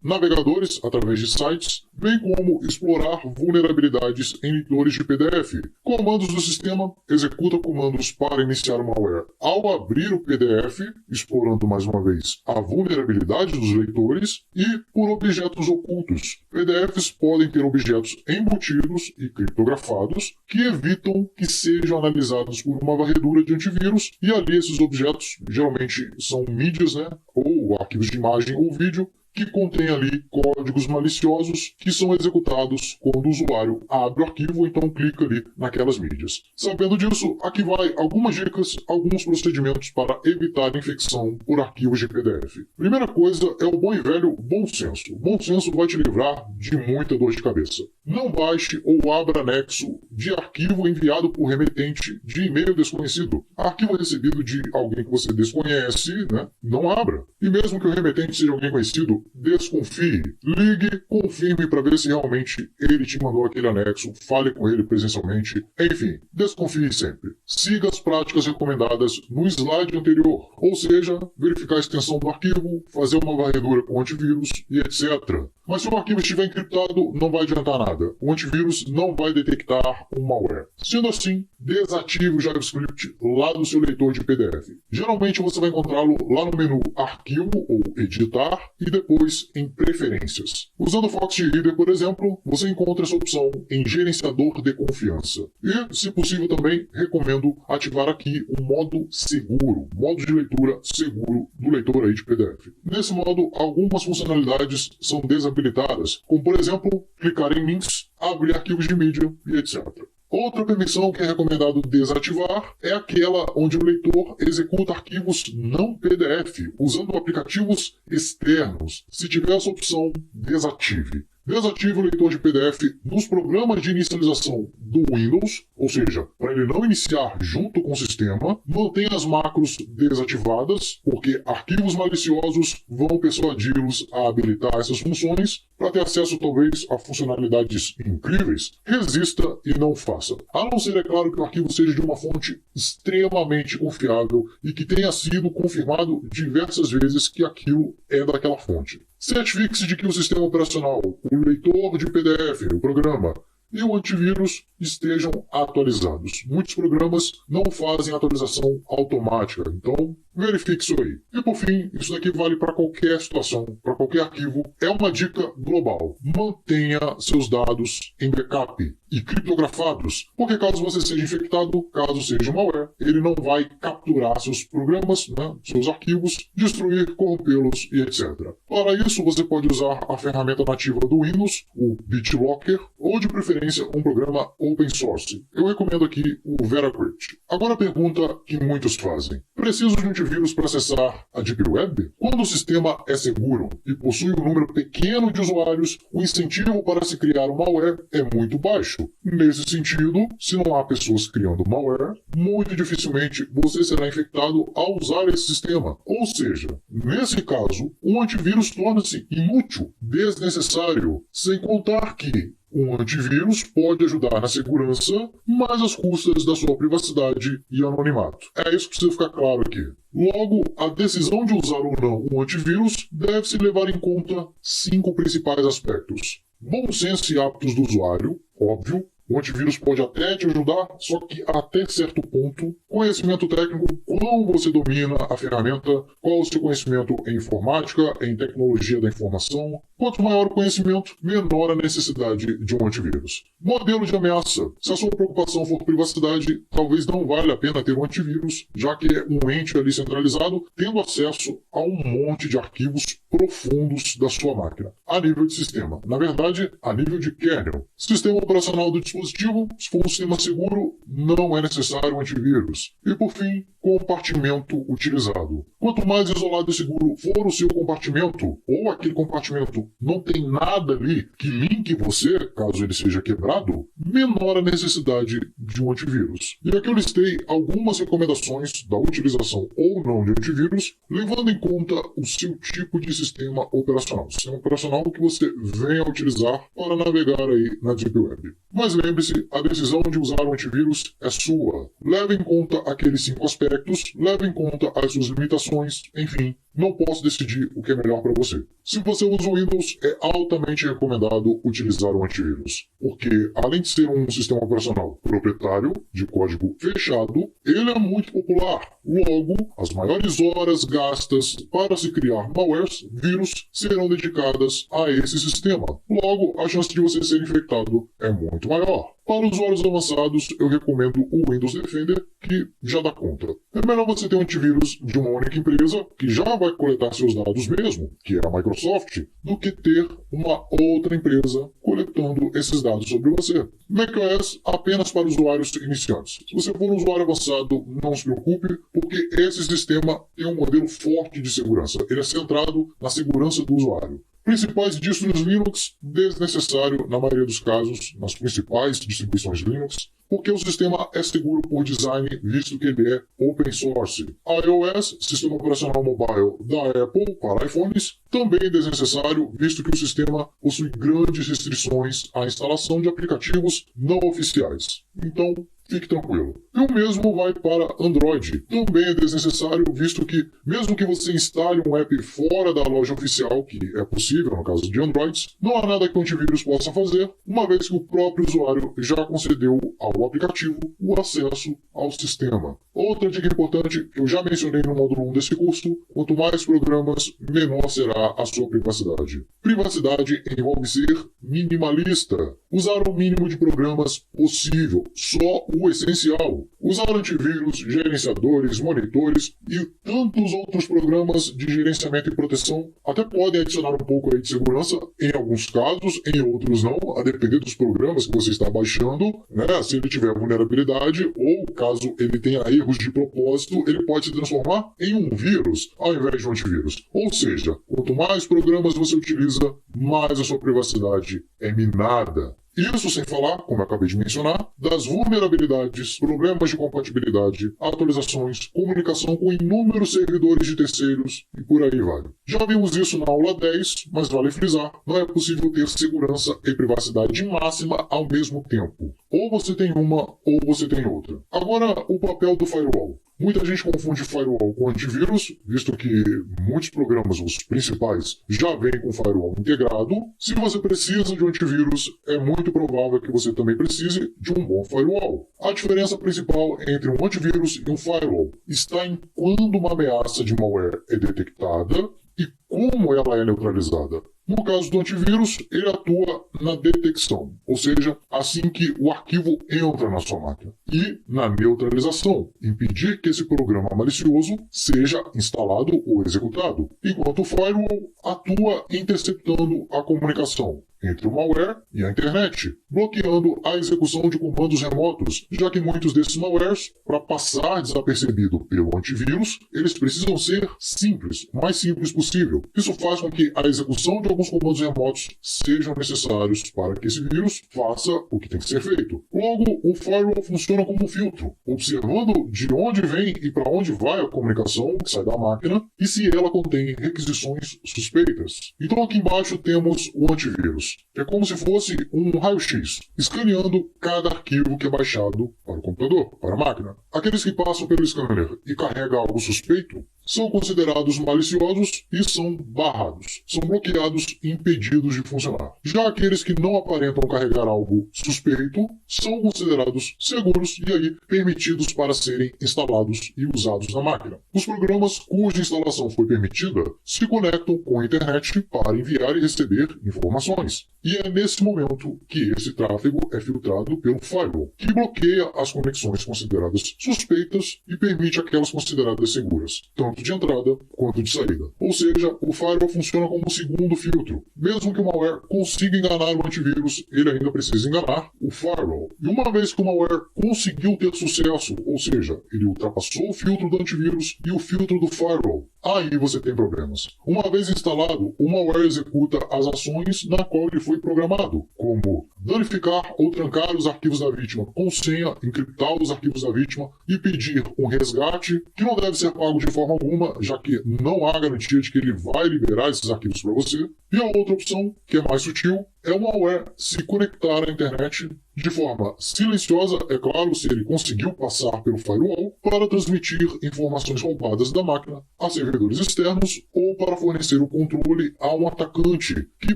navegadores através de sites, bem como explorar vulnerabilidades em leitores de PDF. Comandos do sistema executa comandos para iniciar o malware. Ao abrir o PDF, explorando mais uma vez a vulnerabilidade dos leitores e por objetos ocultos. PDFs podem ter objetos embutidos e criptografados que evitam que sejam analisados por uma varredura de antivírus, e ali esses objetos geralmente são mídias, ou arquivos de imagem ou vídeo, que contém ali códigos maliciosos que são executados quando o usuário abre o arquivo ou então clica ali naquelas mídias. Sabendo disso, aqui vai algumas dicas, alguns procedimentos para evitar a infecção por arquivos de PDF. Primeira coisa é o bom e velho bom senso. O bom senso vai te livrar de muita dor de cabeça. Não baixe ou abra anexo de arquivo enviado por remetente de e-mail desconhecido. Arquivo recebido de alguém que você desconhece, né? Não abra. E mesmo que o remetente seja alguém conhecido, desconfie. Ligue, confirme para ver se realmente ele te mandou aquele anexo, fale com ele presencialmente. Enfim, desconfie sempre. Siga as práticas recomendadas no slide anterior, ou seja, verificar a extensão do arquivo, fazer uma varredura com antivírus e etc. Mas se o arquivo estiver encriptado, não vai adiantar nada. O antivírus não vai detectar um malware. Sendo assim, desative o JavaScript lá do seu leitor de PDF. Geralmente você vai encontrá-lo lá no menu Arquivo ou Editar e depois em Preferências. Usando o Foxy Reader, por exemplo, você encontra essa opção em Gerenciador de Confiança. E, se possível também, recomendo ativar aqui o modo seguro, modo de leitura seguro do leitor aí de PDF. Nesse modo, algumas funcionalidades são desabilitadas, como por exemplo, clicar em links, abrir arquivos de mídia e etc. Outra permissão que é recomendado desativar é aquela onde o leitor executa arquivos não PDF, usando aplicativos externos. Se tiver essa opção, desative. Desative o leitor de PDF nos programas de inicialização do Windows, ou seja, para ele não iniciar junto com o sistema. Mantenha as macros desativadas, porque arquivos maliciosos vão persuadi-los a habilitar essas funções para ter acesso talvez a funcionalidades incríveis. Resista e não faça. A não ser, é claro, que o arquivo seja de uma fonte extremamente confiável e que tenha sido confirmado diversas vezes que aquilo é daquela fonte. Certifique-se de que o sistema operacional, o leitor de PDF, o programa e o antivírus estejam atualizados. Muitos programas não fazem atualização automática, então verifique isso aí. E por fim, isso daqui vale para qualquer situação, para qualquer arquivo. É uma dica global. Mantenha seus dados em backup e criptografados, porque caso você seja infectado, caso seja malware, ele não vai capturar seus programas, né, seus arquivos, destruir, corrompê-los e etc. Para isso, você pode usar a ferramenta nativa do Windows, o BitLocker, ou de preferência um programa open source. Eu recomendo aqui o VeraCrypt. Agora a pergunta que muitos fazem: preciso de um antivírus para acessar a Deep Web? Quando o sistema é seguro e possui um número pequeno de usuários, o incentivo para se criar um malware é muito baixo. Nesse sentido, se não há pessoas criando malware, muito dificilmente você será infectado ao usar esse sistema. Ou seja, nesse caso, um antivírus torna-se inútil, desnecessário, sem contar que um antivírus pode ajudar na segurança, mas às custas da sua privacidade e anonimato. É isso que precisa ficar claro aqui. Logo, a decisão de usar ou não um antivírus deve-se levar em conta 5 principais aspectos: bom senso e hábitos do usuário, óbvio. O antivírus pode até te ajudar, só que até certo ponto. Conhecimento técnico, quão você domina a ferramenta, qual o seu conhecimento em informática, em tecnologia da informação. Quanto maior o conhecimento, menor a necessidade de um antivírus. Modelo de ameaça. Se a sua preocupação for privacidade, talvez não valha a pena ter um antivírus, já que é um ente ali centralizado, tendo acesso a um monte de arquivos profundos da sua máquina, a nível de sistema. Na verdade, a nível de kernel. Sistema operacional do dispositivo, se for um sistema seguro, não é necessário um antivírus. E por fim, compartimento utilizado. Quanto mais isolado e seguro for o seu compartimento, ou aquele compartimento não tem nada ali que linke você, caso ele seja quebrado, menor a necessidade de um antivírus. E aqui eu listei algumas recomendações da utilização ou não de antivírus, levando em conta o seu tipo de sistema operacional. Sistema operacional que você venha a utilizar para navegar aí na Deep Web. Mas lembre-se, a decisão de usar o antivírus é sua. Leve em conta aqueles 5 aspectos, leve em conta as suas limitações, enfim, não posso decidir o que é melhor para você. Se você usa o Windows, é altamente recomendado utilizar o antivírus, porque além de ser um sistema operacional proprietário, de código fechado, ele é muito popular. Logo, as maiores horas gastas para se criar malwares, vírus, serão dedicadas a esse sistema. Logo, a chance de você ser infectado é muito maior. Para usuários avançados, eu recomendo o Windows Defender, que já dá conta. É melhor você ter um antivírus de uma única empresa, que já vai coletar seus dados mesmo, que é a Microsoft, do que ter uma outra empresa coletando esses dados sobre você. macOS apenas para usuários iniciantes. Se você for um usuário avançado, não se preocupe, porque esse sistema tem um modelo forte de segurança. Ele é centrado na segurança do usuário. Principais distros Linux, desnecessário na maioria dos casos, nas principais distribuições Linux, porque o sistema é seguro por design, visto que ele é open source. iOS, sistema operacional mobile da Apple para iPhones, também desnecessário, visto que o sistema possui grandes restrições à instalação de aplicativos não oficiais. Então, fique tranquilo. E o mesmo vai para Android. Também é desnecessário, visto que, mesmo que você instale um app fora da loja oficial, que é possível no caso de Androids, não há nada que o antivírus possa fazer, uma vez que o próprio usuário já concedeu ao aplicativo o acesso ao sistema. Outra dica importante que eu já mencionei no módulo 1 desse curso: quanto mais programas, menor será a sua privacidade. Privacidade envolve ser minimalista. Usar o mínimo de programas possível, só o essencial. Usar antivírus, gerenciadores, monitores e tantos outros programas de gerenciamento e proteção até podem adicionar um pouco aí de segurança em alguns casos, em outros não, a depender dos programas que você está baixando, né? Se ele tiver vulnerabilidade ou caso ele tenha erros de propósito, ele pode se transformar em um vírus ao invés de um antivírus. Ou seja, quanto mais programas você utiliza, mais a sua privacidade é minada. Isso sem falar, como eu acabei de mencionar, das vulnerabilidades, problemas de compatibilidade, atualizações, comunicação com inúmeros servidores de terceiros e por aí vai. Já vimos isso na aula 10, mas vale frisar, não é possível ter segurança e privacidade máxima ao mesmo tempo. Ou você tem uma, ou você tem outra. Agora, o papel do firewall. Muita gente confunde firewall com antivírus, visto que muitos programas, os principais, já vêm com firewall integrado. Se você precisa de um antivírus, é muito provável que você também precise de um bom firewall. A diferença principal entre um antivírus e um firewall está em quando uma ameaça de malware é detectada e como ela é neutralizada. No caso do antivírus, ele atua na detecção, ou seja, assim que o arquivo entra na sua máquina, e na neutralização, impedir que esse programa malicioso seja instalado ou executado, enquanto o firewall atua interceptando a comunicação entre o malware e a internet, bloqueando a execução de comandos remotos, já que muitos desses malwares, para passar desapercebido pelo antivírus, eles precisam ser simples, o mais simples possível. Isso faz com que a execução de alguns comandos remotos sejam necessários para que esse vírus faça o que tem que ser feito. Logo, o firewall funciona como um filtro, observando de onde vem e para onde vai a comunicação que sai da máquina e se ela contém requisições suspeitas. Então aqui embaixo temos o antivírus. É como se fosse um raio-x, escaneando cada arquivo que é baixado para o computador, para a máquina. Aqueles que passam pelo scanner e carregam algo suspeito são considerados maliciosos e são barrados, são bloqueados e impedidos de funcionar. Já aqueles que não aparentam carregar algo suspeito são considerados seguros e aí permitidos para serem instalados e usados na máquina. Os programas cuja instalação foi permitida se conectam com a internet para enviar e receber informações. E é nesse momento que esse tráfego é filtrado pelo firewall, que bloqueia as conexões consideradas suspeitas e permite aquelas consideradas seguras, tanto de entrada quanto de saída. Ou seja, o firewall funciona como um segundo filtro. Mesmo que o malware consiga enganar o antivírus, ele ainda precisa enganar o firewall. E uma vez que o malware conseguiu ter sucesso, ou seja, ele ultrapassou o filtro do antivírus e o filtro do firewall, aí você tem problemas. Uma vez instalado, o malware executa as ações na qual ele foi programado, como danificar ou trancar os arquivos da vítima com senha, encriptar os arquivos da vítima e pedir um resgate, que não deve ser pago de forma alguma, já que não há garantia de que ele vai liberar esses arquivos para você. E a outra opção, que é mais sutil, é o malware se conectar à internet de forma silenciosa, é claro, se ele conseguiu passar pelo firewall, para transmitir informações roubadas da máquina a servidores externos ou para fornecer o controle a um atacante, que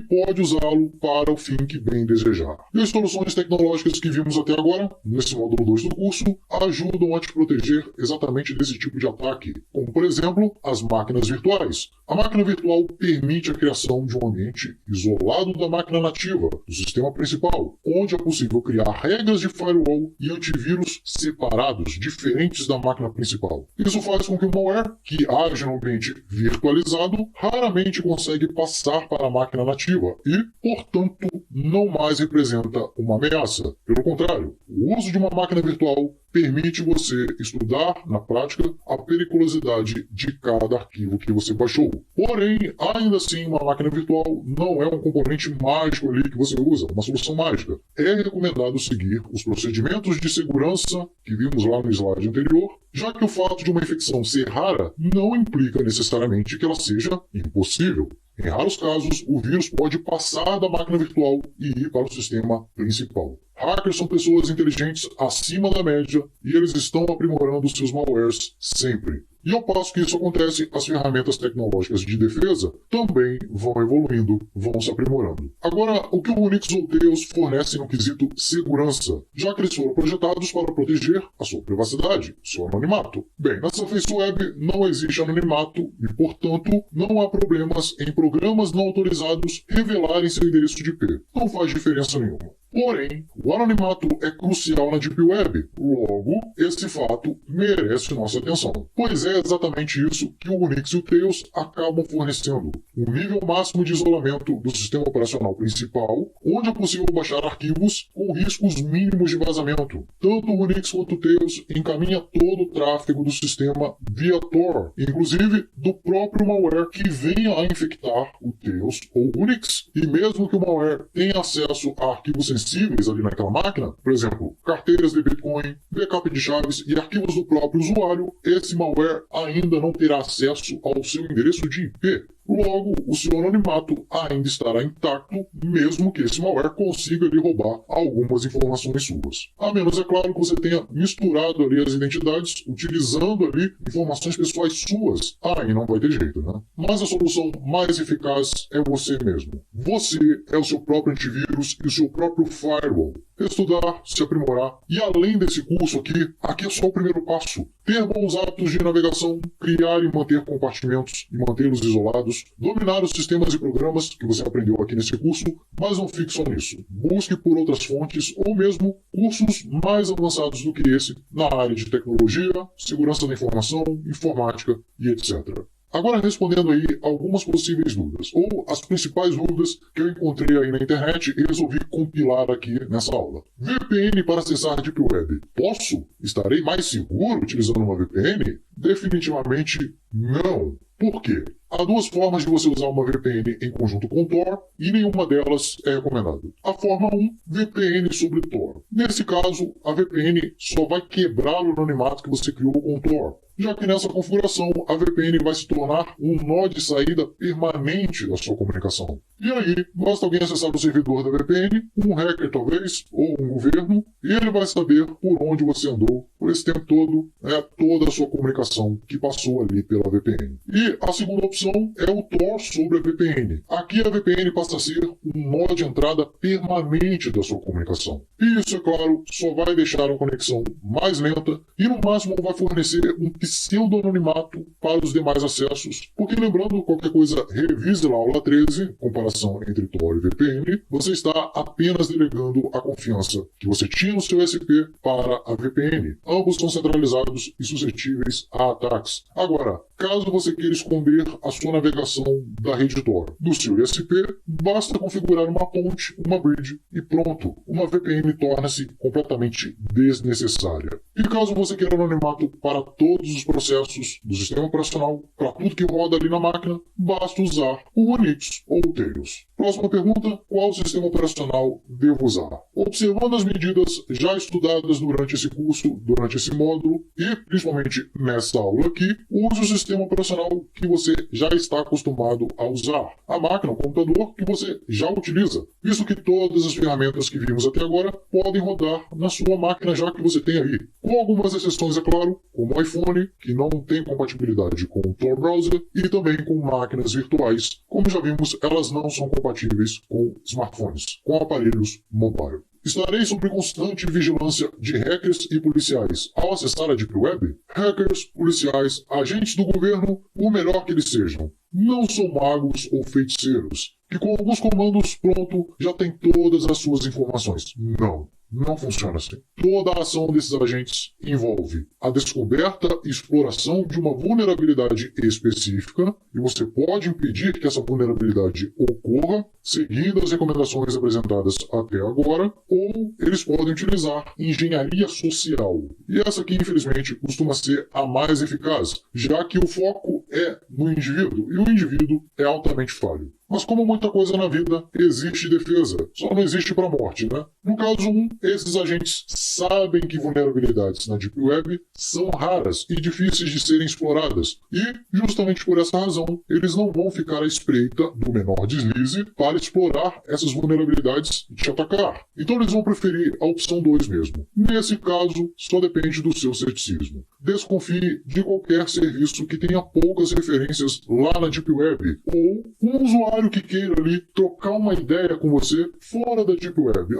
pode usá-lo para o fim que bem desejar. E as soluções tecnológicas que vimos até agora, nesse módulo 2 do curso, ajudam a te proteger exatamente desse tipo de ataque, como por exemplo, as máquinas virtuais. A máquina virtual permite a criação de um ambiente isolado da máquina nativa, do sistema principal, onde é possível criar regras de firewall e antivírus separados, diferentes da máquina principal. Isso faz com que o malware, que age no ambiente virtualizado, raramente consegue passar para a máquina nativa e, portanto, não mais representa uma ameaça. Pelo contrário, o uso de uma máquina virtual permite você estudar na prática a periculosidade de cada arquivo que você baixou. Porém, ainda assim, uma máquina virtual não é um componente mágico ali que você usa, uma solução mágica. É recomendado seguir os procedimentos de segurança que vimos lá no slide anterior, já que o fato de uma infecção ser rara não implica necessariamente que ela seja impossível. Em raros casos, o vírus pode passar da máquina virtual e ir para o sistema principal. Hackers são pessoas inteligentes acima da média e eles estão aprimorando seus malwares sempre. E ao passo que isso acontece, as ferramentas tecnológicas de defesa também vão evoluindo, vão se aprimorando. Agora, o que o Unix ou Tails fornecem no quesito segurança, já que eles foram projetados para proteger a sua privacidade, seu anonimato. Bem, na Surface Web não existe anonimato e, portanto, não há problemas em programas não autorizados revelarem seu endereço de IP. Não faz diferença nenhuma. Porém, o anonimato é crucial na Deep Web, logo, esse fato merece nossa atenção, pois é exatamente isso que o Unix e o Tails acabam fornecendo, um nível máximo de isolamento do sistema operacional principal, onde é possível baixar arquivos com riscos mínimos de vazamento. Tanto o Unix quanto o Tails encaminha todo o tráfego do sistema via Tor, inclusive do próprio malware que venha a infectar o Tails ou o Unix, e mesmo que o malware tenha acesso a arquivos sensíveis ali naquela máquina, por exemplo, carteiras de Bitcoin, backup de chaves e arquivos do próprio usuário, esse malware ainda não terá acesso ao seu endereço de IP. Logo, o seu anonimato ainda estará intacto, mesmo que esse malware consiga lhe roubar algumas informações suas. A menos, é claro, que você tenha misturado ali as identidades, utilizando ali informações pessoais suas. Aí não vai ter jeito, né? Mas a solução mais eficaz é você mesmo. Você é o seu próprio antivírus e o seu próprio firewall. Estudar, se aprimorar. E além desse curso aqui é só o primeiro passo. Ter bons hábitos de navegação, criar e manter compartimentos e mantê-los isolados, dominar os sistemas e programas que você aprendeu aqui nesse curso, mas não fique só nisso. Busque por outras fontes ou mesmo cursos mais avançados do que esse na área de tecnologia, segurança da informação, informática e etc. Agora respondendo aí algumas possíveis dúvidas, ou as principais dúvidas que eu encontrei aí na internet e resolvi compilar aqui nessa aula. VPN para acessar a Deep Web. Posso? Estarei mais seguro utilizando uma VPN? Definitivamente não. Por quê? Há duas formas de você usar uma VPN em conjunto com Tor e nenhuma delas é recomendada. A forma 1, VPN sobre Tor. Nesse caso, a VPN só vai quebrar o anonimato que você criou com Tor, já que nessa configuração a VPN vai se tornar um nó de saída permanente da sua comunicação. E aí, basta alguém acessar o servidor da VPN, um hacker talvez, ou um governo, e ele vai saber por onde você andou por esse tempo todo, toda a sua comunicação que passou ali pela VPN. E a segunda opção é o Tor sobre a VPN. Aqui a VPN passa a ser um nó de entrada permanente da sua comunicação. E isso, é claro, só vai deixar a conexão mais lenta e no máximo vai fornecer um pseudo-anonimato para os demais acessos, porque lembrando, qualquer coisa, revise lá a aula 13, comparação entre Tor e VPN, você está apenas delegando a confiança que você tinha no seu SP para a VPN. Ambos são centralizados e suscetíveis a ataques. Agora, caso você queira esconder a sua navegação da rede Tor do seu ISP, basta configurar uma ponte, uma bridge e pronto, uma VPN torna-se completamente desnecessária. E caso você queira anonimato para todos os processos do sistema operacional, para tudo que roda ali na máquina, basta usar o Unix ou o Tails. Próxima pergunta, qual sistema operacional devo usar? Observando as medidas já estudadas durante esse curso, durante esse módulo e principalmente nessa aula aqui, use o sistema operacional que você já está acostumado a usar, a máquina, o computador que você já utiliza, visto que todas as ferramentas que vimos até agora podem rodar na sua máquina já que você tem aí. Com algumas exceções, é claro, como o iPhone, que não tem compatibilidade com o Tor Browser, e também com máquinas virtuais. Como já vimos, elas não são compatíveis com smartphones, com aparelhos mobile. Estarei sob constante vigilância de hackers e policiais ao acessar a Deep Web. Hackers, policiais, agentes do governo, o melhor que eles sejam, não são magos ou feiticeiros, que com alguns comandos pronto já tem todas as suas informações. Não. não funciona assim. Toda a ação desses agentes envolve a descoberta e exploração de uma vulnerabilidade específica, e você pode impedir que essa vulnerabilidade ocorra seguindo as recomendações apresentadas até agora, ou eles podem utilizar engenharia social. E essa aqui, infelizmente, costuma ser a mais eficaz, já que o foco é no indivíduo, e o indivíduo é altamente falho. Mas como muita coisa na vida, existe defesa. Só não existe para morte, né? No caso 1, esses agentes sabem que vulnerabilidades na Deep Web são raras e difíceis de serem exploradas. E, justamente por essa razão, eles não vão ficar à espreita do menor deslize para explorar essas vulnerabilidades e te atacar. Então eles vão preferir a opção 2 mesmo. Nesse caso, só depende do seu ceticismo. Desconfie de qualquer serviço que tenha poucas referências lá na Deep Web, ou um usuário que queira ali trocar uma ideia com você fora da Deep Web.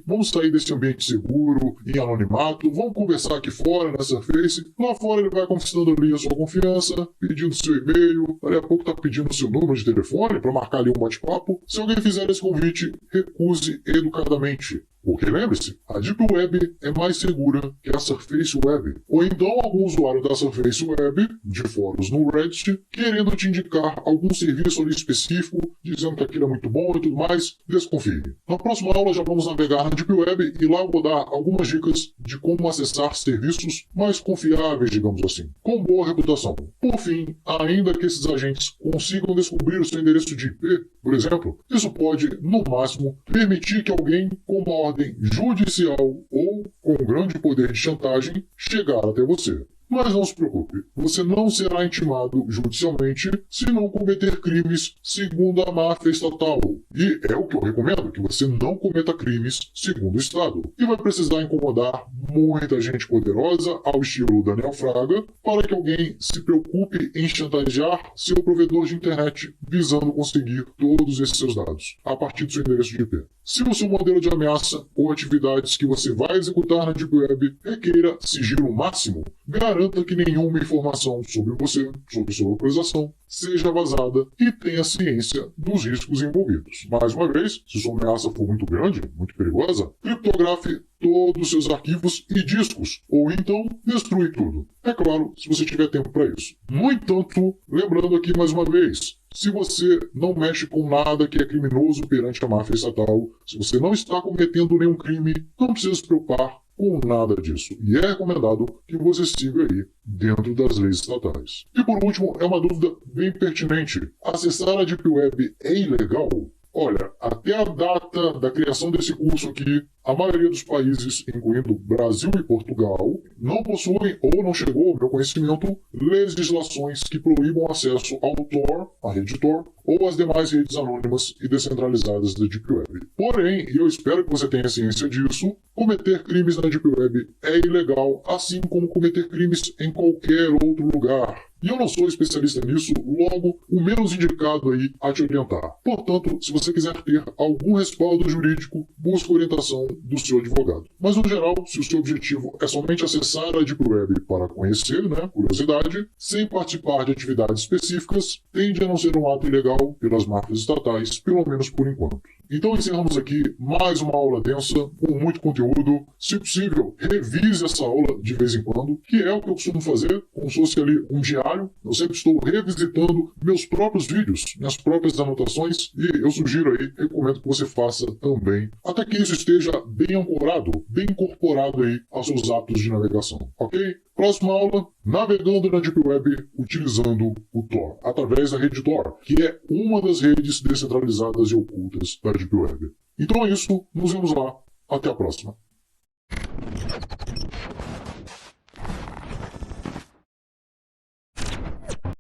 Vamos sair desse ambiente seguro, em anonimato, vamos conversar aqui fora, na Surface. Lá fora ele vai conquistando ali a sua confiança, pedindo seu e-mail, daqui a pouco tá pedindo seu número de telefone para marcar ali um bate-papo. Se alguém fizer esse convite, recuse educadamente. Porque lembre-se, a Deep Web é mais segura que a Surface Web. Ou então algum usuário da Surface Web, de fóruns no Reddit, querendo te indicar algum serviço ali específico, dizendo que aquilo é muito bom e tudo mais, desconfie. Na próxima aula já vamos navegar na Deep Web e lá vou dar algumas dicas de como acessar serviços mais confiáveis, digamos assim, com boa reputação. Por fim, ainda que esses agentes consigam descobrir o seu endereço de IP, por exemplo, isso pode, no máximo, permitir que alguém com uma ordem judicial ou com um grande poder de chantagem chegar até você. Mas não se preocupe, você não será intimado judicialmente se não cometer crimes segundo a máfia estatal. E é o que eu recomendo, que você não cometa crimes segundo o Estado. E vai precisar incomodar muita gente poderosa, ao estilo Daniel Fraga, para que alguém se preocupe em chantagear seu provedor de internet, visando conseguir todos esses seus dados, a partir do seu endereço de IP. Se o seu modelo de ameaça ou atividades que você vai executar na Deep Web requeira sigilo máximo, garanta que nenhuma informação sobre você, sobre sua localização, seja vazada e tenha ciência dos riscos envolvidos. Mais uma vez, se sua ameaça for muito grande, muito perigosa, criptografe todos os seus arquivos e discos, ou então destrui tudo. É claro, se você tiver tempo para isso. No entanto, lembrando aqui mais uma vez, se você não mexe com nada que é criminoso perante a máfia estatal, se você não está cometendo nenhum crime, não precisa se preocupar com nada disso. E é recomendado que você siga aí dentro das leis estatais. E por último, é uma dúvida bem pertinente. Acessar a Deep Web é ilegal? Olha, até a data da criação desse curso aqui, a maioria dos países, incluindo Brasil e Portugal, não possuem ou não chegou ao meu conhecimento legislações que proíbam acesso ao Tor, a rede Tor, ou às demais redes anônimas e descentralizadas da Deep Web. Porém, e eu espero que você tenha ciência disso, cometer crimes na Deep Web é ilegal, assim como cometer crimes em qualquer outro lugar. E eu não sou especialista nisso, logo, o menos indicado aí a te orientar. Portanto, se você quiser ter algum respaldo jurídico, busque orientação do seu advogado. Mas, no geral, se o seu objetivo é somente acessar a Deep Web para conhecer, curiosidade, sem participar de atividades específicas, tende a não ser um ato ilegal pelas máfias estatais, pelo menos por enquanto. Então encerramos aqui mais uma aula densa, com muito conteúdo. Se possível, revise essa aula de vez em quando, que é o que eu costumo fazer, como se fosse ali um diário. Eu sempre estou revisitando meus próprios vídeos, minhas próprias anotações, e eu sugiro aí, recomendo que você faça também, até que isso esteja bem ancorado, bem incorporado aí aos seus hábitos de navegação, ok? Próxima aula, navegando na Deep Web utilizando o Tor, através da rede Tor, que é uma das redes descentralizadas e ocultas da Deep Web. Então é isso, nos vemos lá, até a próxima.